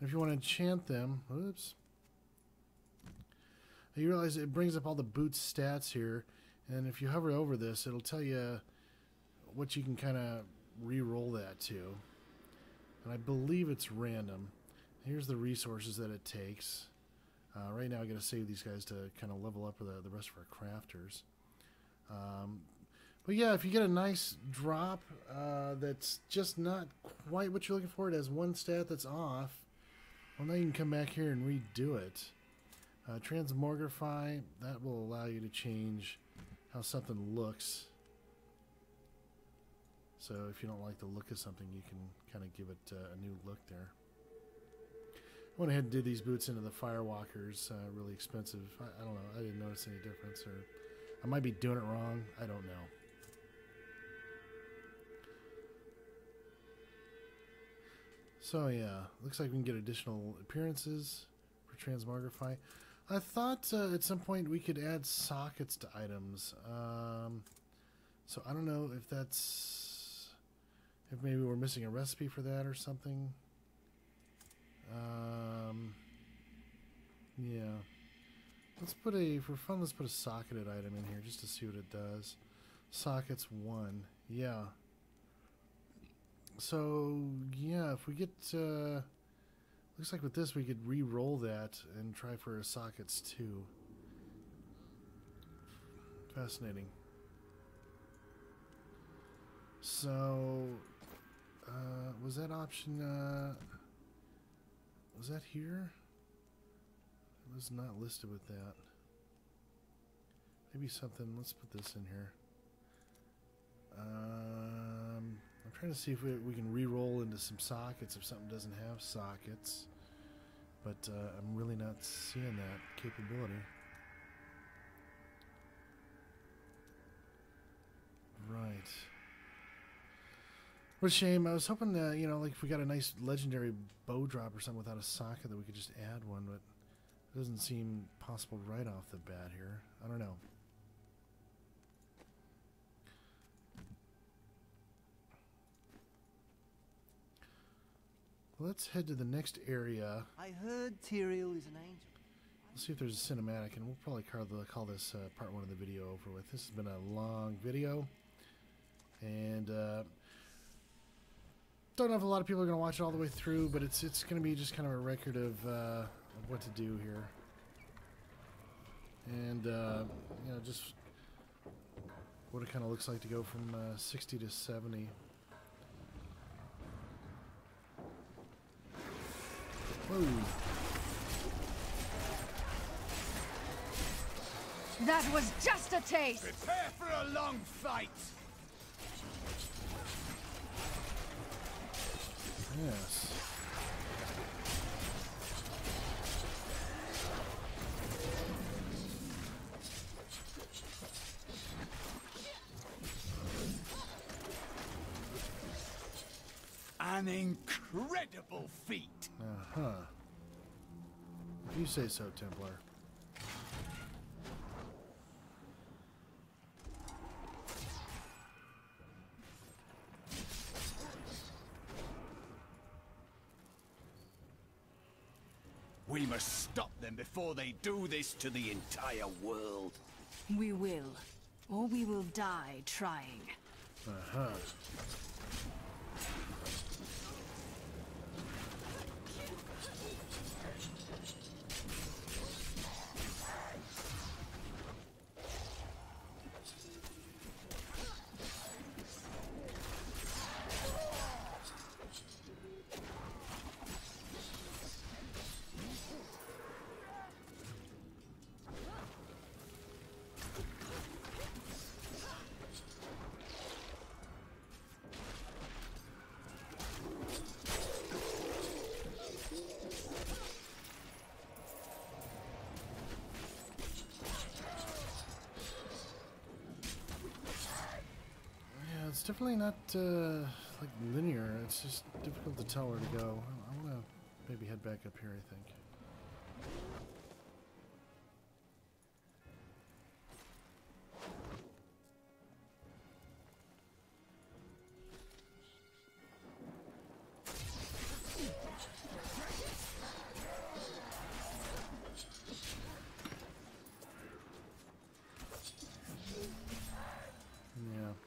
And if you want to enchant them, oops. You realize it brings up all the boots stats here. And if you hover over this, it'll tell you what you can kind of re-roll that to. And I believe it's random. Here's the resources that it takes. Right now I got to save these guys to kind of level up the rest of our crafters. But yeah, if you get a nice drop that's just not quite what you're looking for, it has one stat that's off, well, now you can come back here and redo it. Transmogrify, that will allow you to change how something looks. So if you don't like the look of something, you can kind of give it a new look there. I went ahead and did these boots into the Firewalkers, really expensive. I don't know, I didn't notice any difference, or I might be doing it wrong, I don't know. So yeah, looks like we can get additional appearances for Transmogrify. I thought at some point we could add sockets to items. So I don't know if that's... if maybe we're missing a recipe for that or something. Yeah. Let's put a... for fun, let's put a socketed item in here just to see what it does. Sockets 1. Yeah. So, yeah, if we get... looks like with this we could re-roll that and try for a sockets 2. Fascinating. So, was that option, was that here? It was not listed with that. Maybe something, let's put this in here. I'm trying to see if we can re-roll into some sockets if something doesn't have sockets. But I'm really not seeing that capability. Right. What a shame. I was hoping that, you know, like if we got a nice legendary bow drop or something without a socket that we could just add one, but it doesn't seem possible right off the bat here. I don't know. Let's head to the next area. I heard Tyrael is an angel. Let's see if there's a cinematic, and we'll probably call this part 1 of the video over with. This has been a long video, and don't know if a lot of people are going to watch it all the way through, but it's going to be just kind of a record of what to do here, and you know, just what it kind of looks like to go from 60 to 70. Whoa. That was just a taste! Prepare for a long fight! Yes. An incredible feat! Uh-huh. If you say so, Templar. We must stop them before they do this to the entire world. We will. Or we will die trying. Uh-huh. It's definitely not like linear. It's just difficult to tell where to go. I want to maybe head back up here, I think.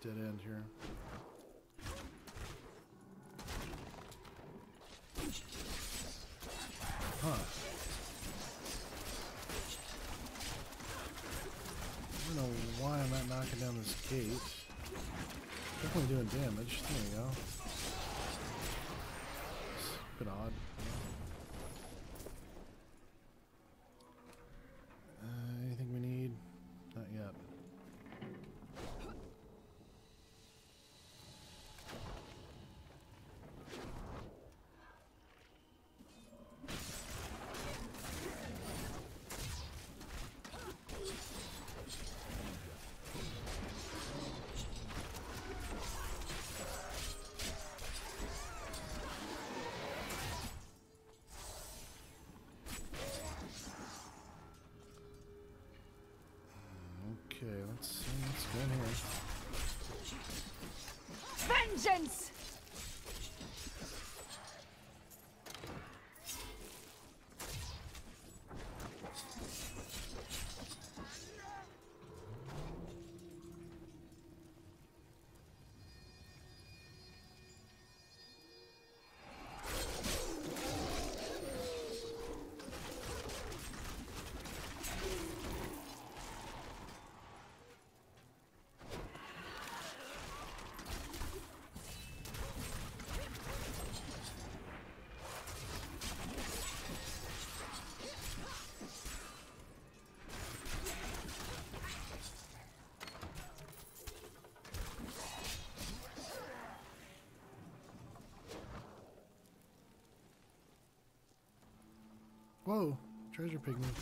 Dead end here. Huh. I don't know why I'm not knocking down this gate. Definitely doing damage. There we go. It's a bit odd. Anything we need? Not yet. Down here. Vengeance! Whoa, treasure pigment.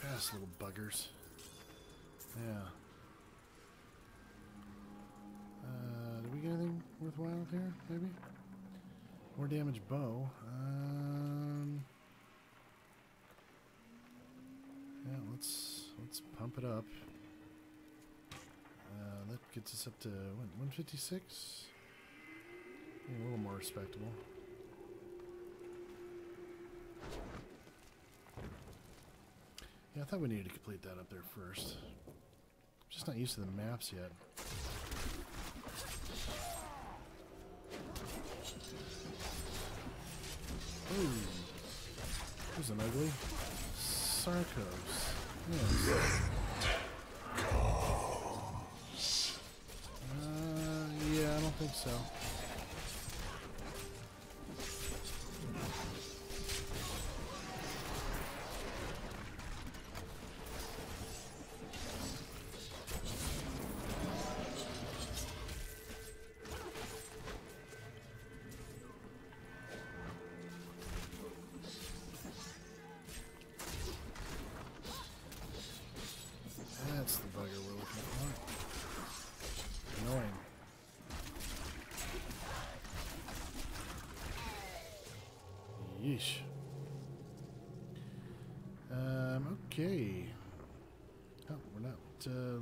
Fast little buggers. Yeah. Did we get anything worthwhile here? Maybe? More damage bow. Yeah, let's pump it up. That gets us up to, what, 156? Yeah, a little more respectable. Yeah, I thought we needed to complete that up there first. I'm just not used to the maps yet. Ooh. There's an ugly Sarcos. Yes. Yeah, I don't think so. That's the bugger we're looking for. Annoying. Yeesh. Okay. Oh, we're not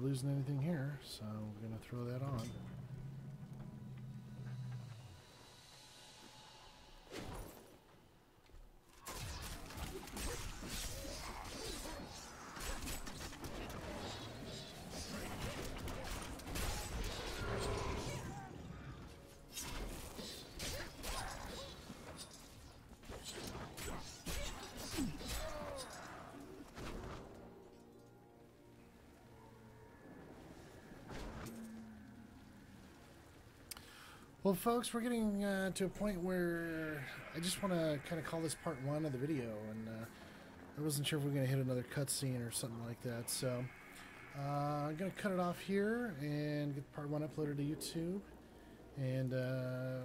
losing anything here, so we're gonna throw that on. Well, folks, we're getting to a point where I just want to kind of call this part 1 of the video, and I wasn't sure if we were going to hit another cutscene or something like that, so I'm going to cut it off here and get part 1 uploaded to YouTube, and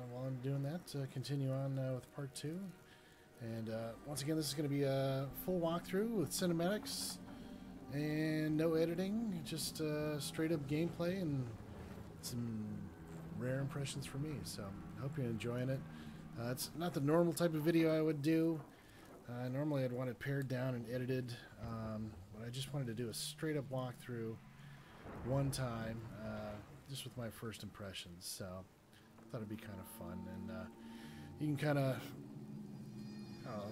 while I'm doing that, continue on with part 2, and once again, this is going to be a full walkthrough with cinematics and no editing, just straight up gameplay and some rare impressions for me, so I hope you're enjoying it. It's not the normal type of video I would do. Normally I'd want it pared down and edited, but I just wanted to do a straight up walkthrough one time, just with my first impressions, so I thought it'd be kind of fun, and you can kind of,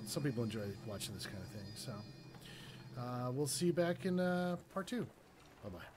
some people enjoy watching this kind of thing, so we'll see you back in part 2. Bye-bye.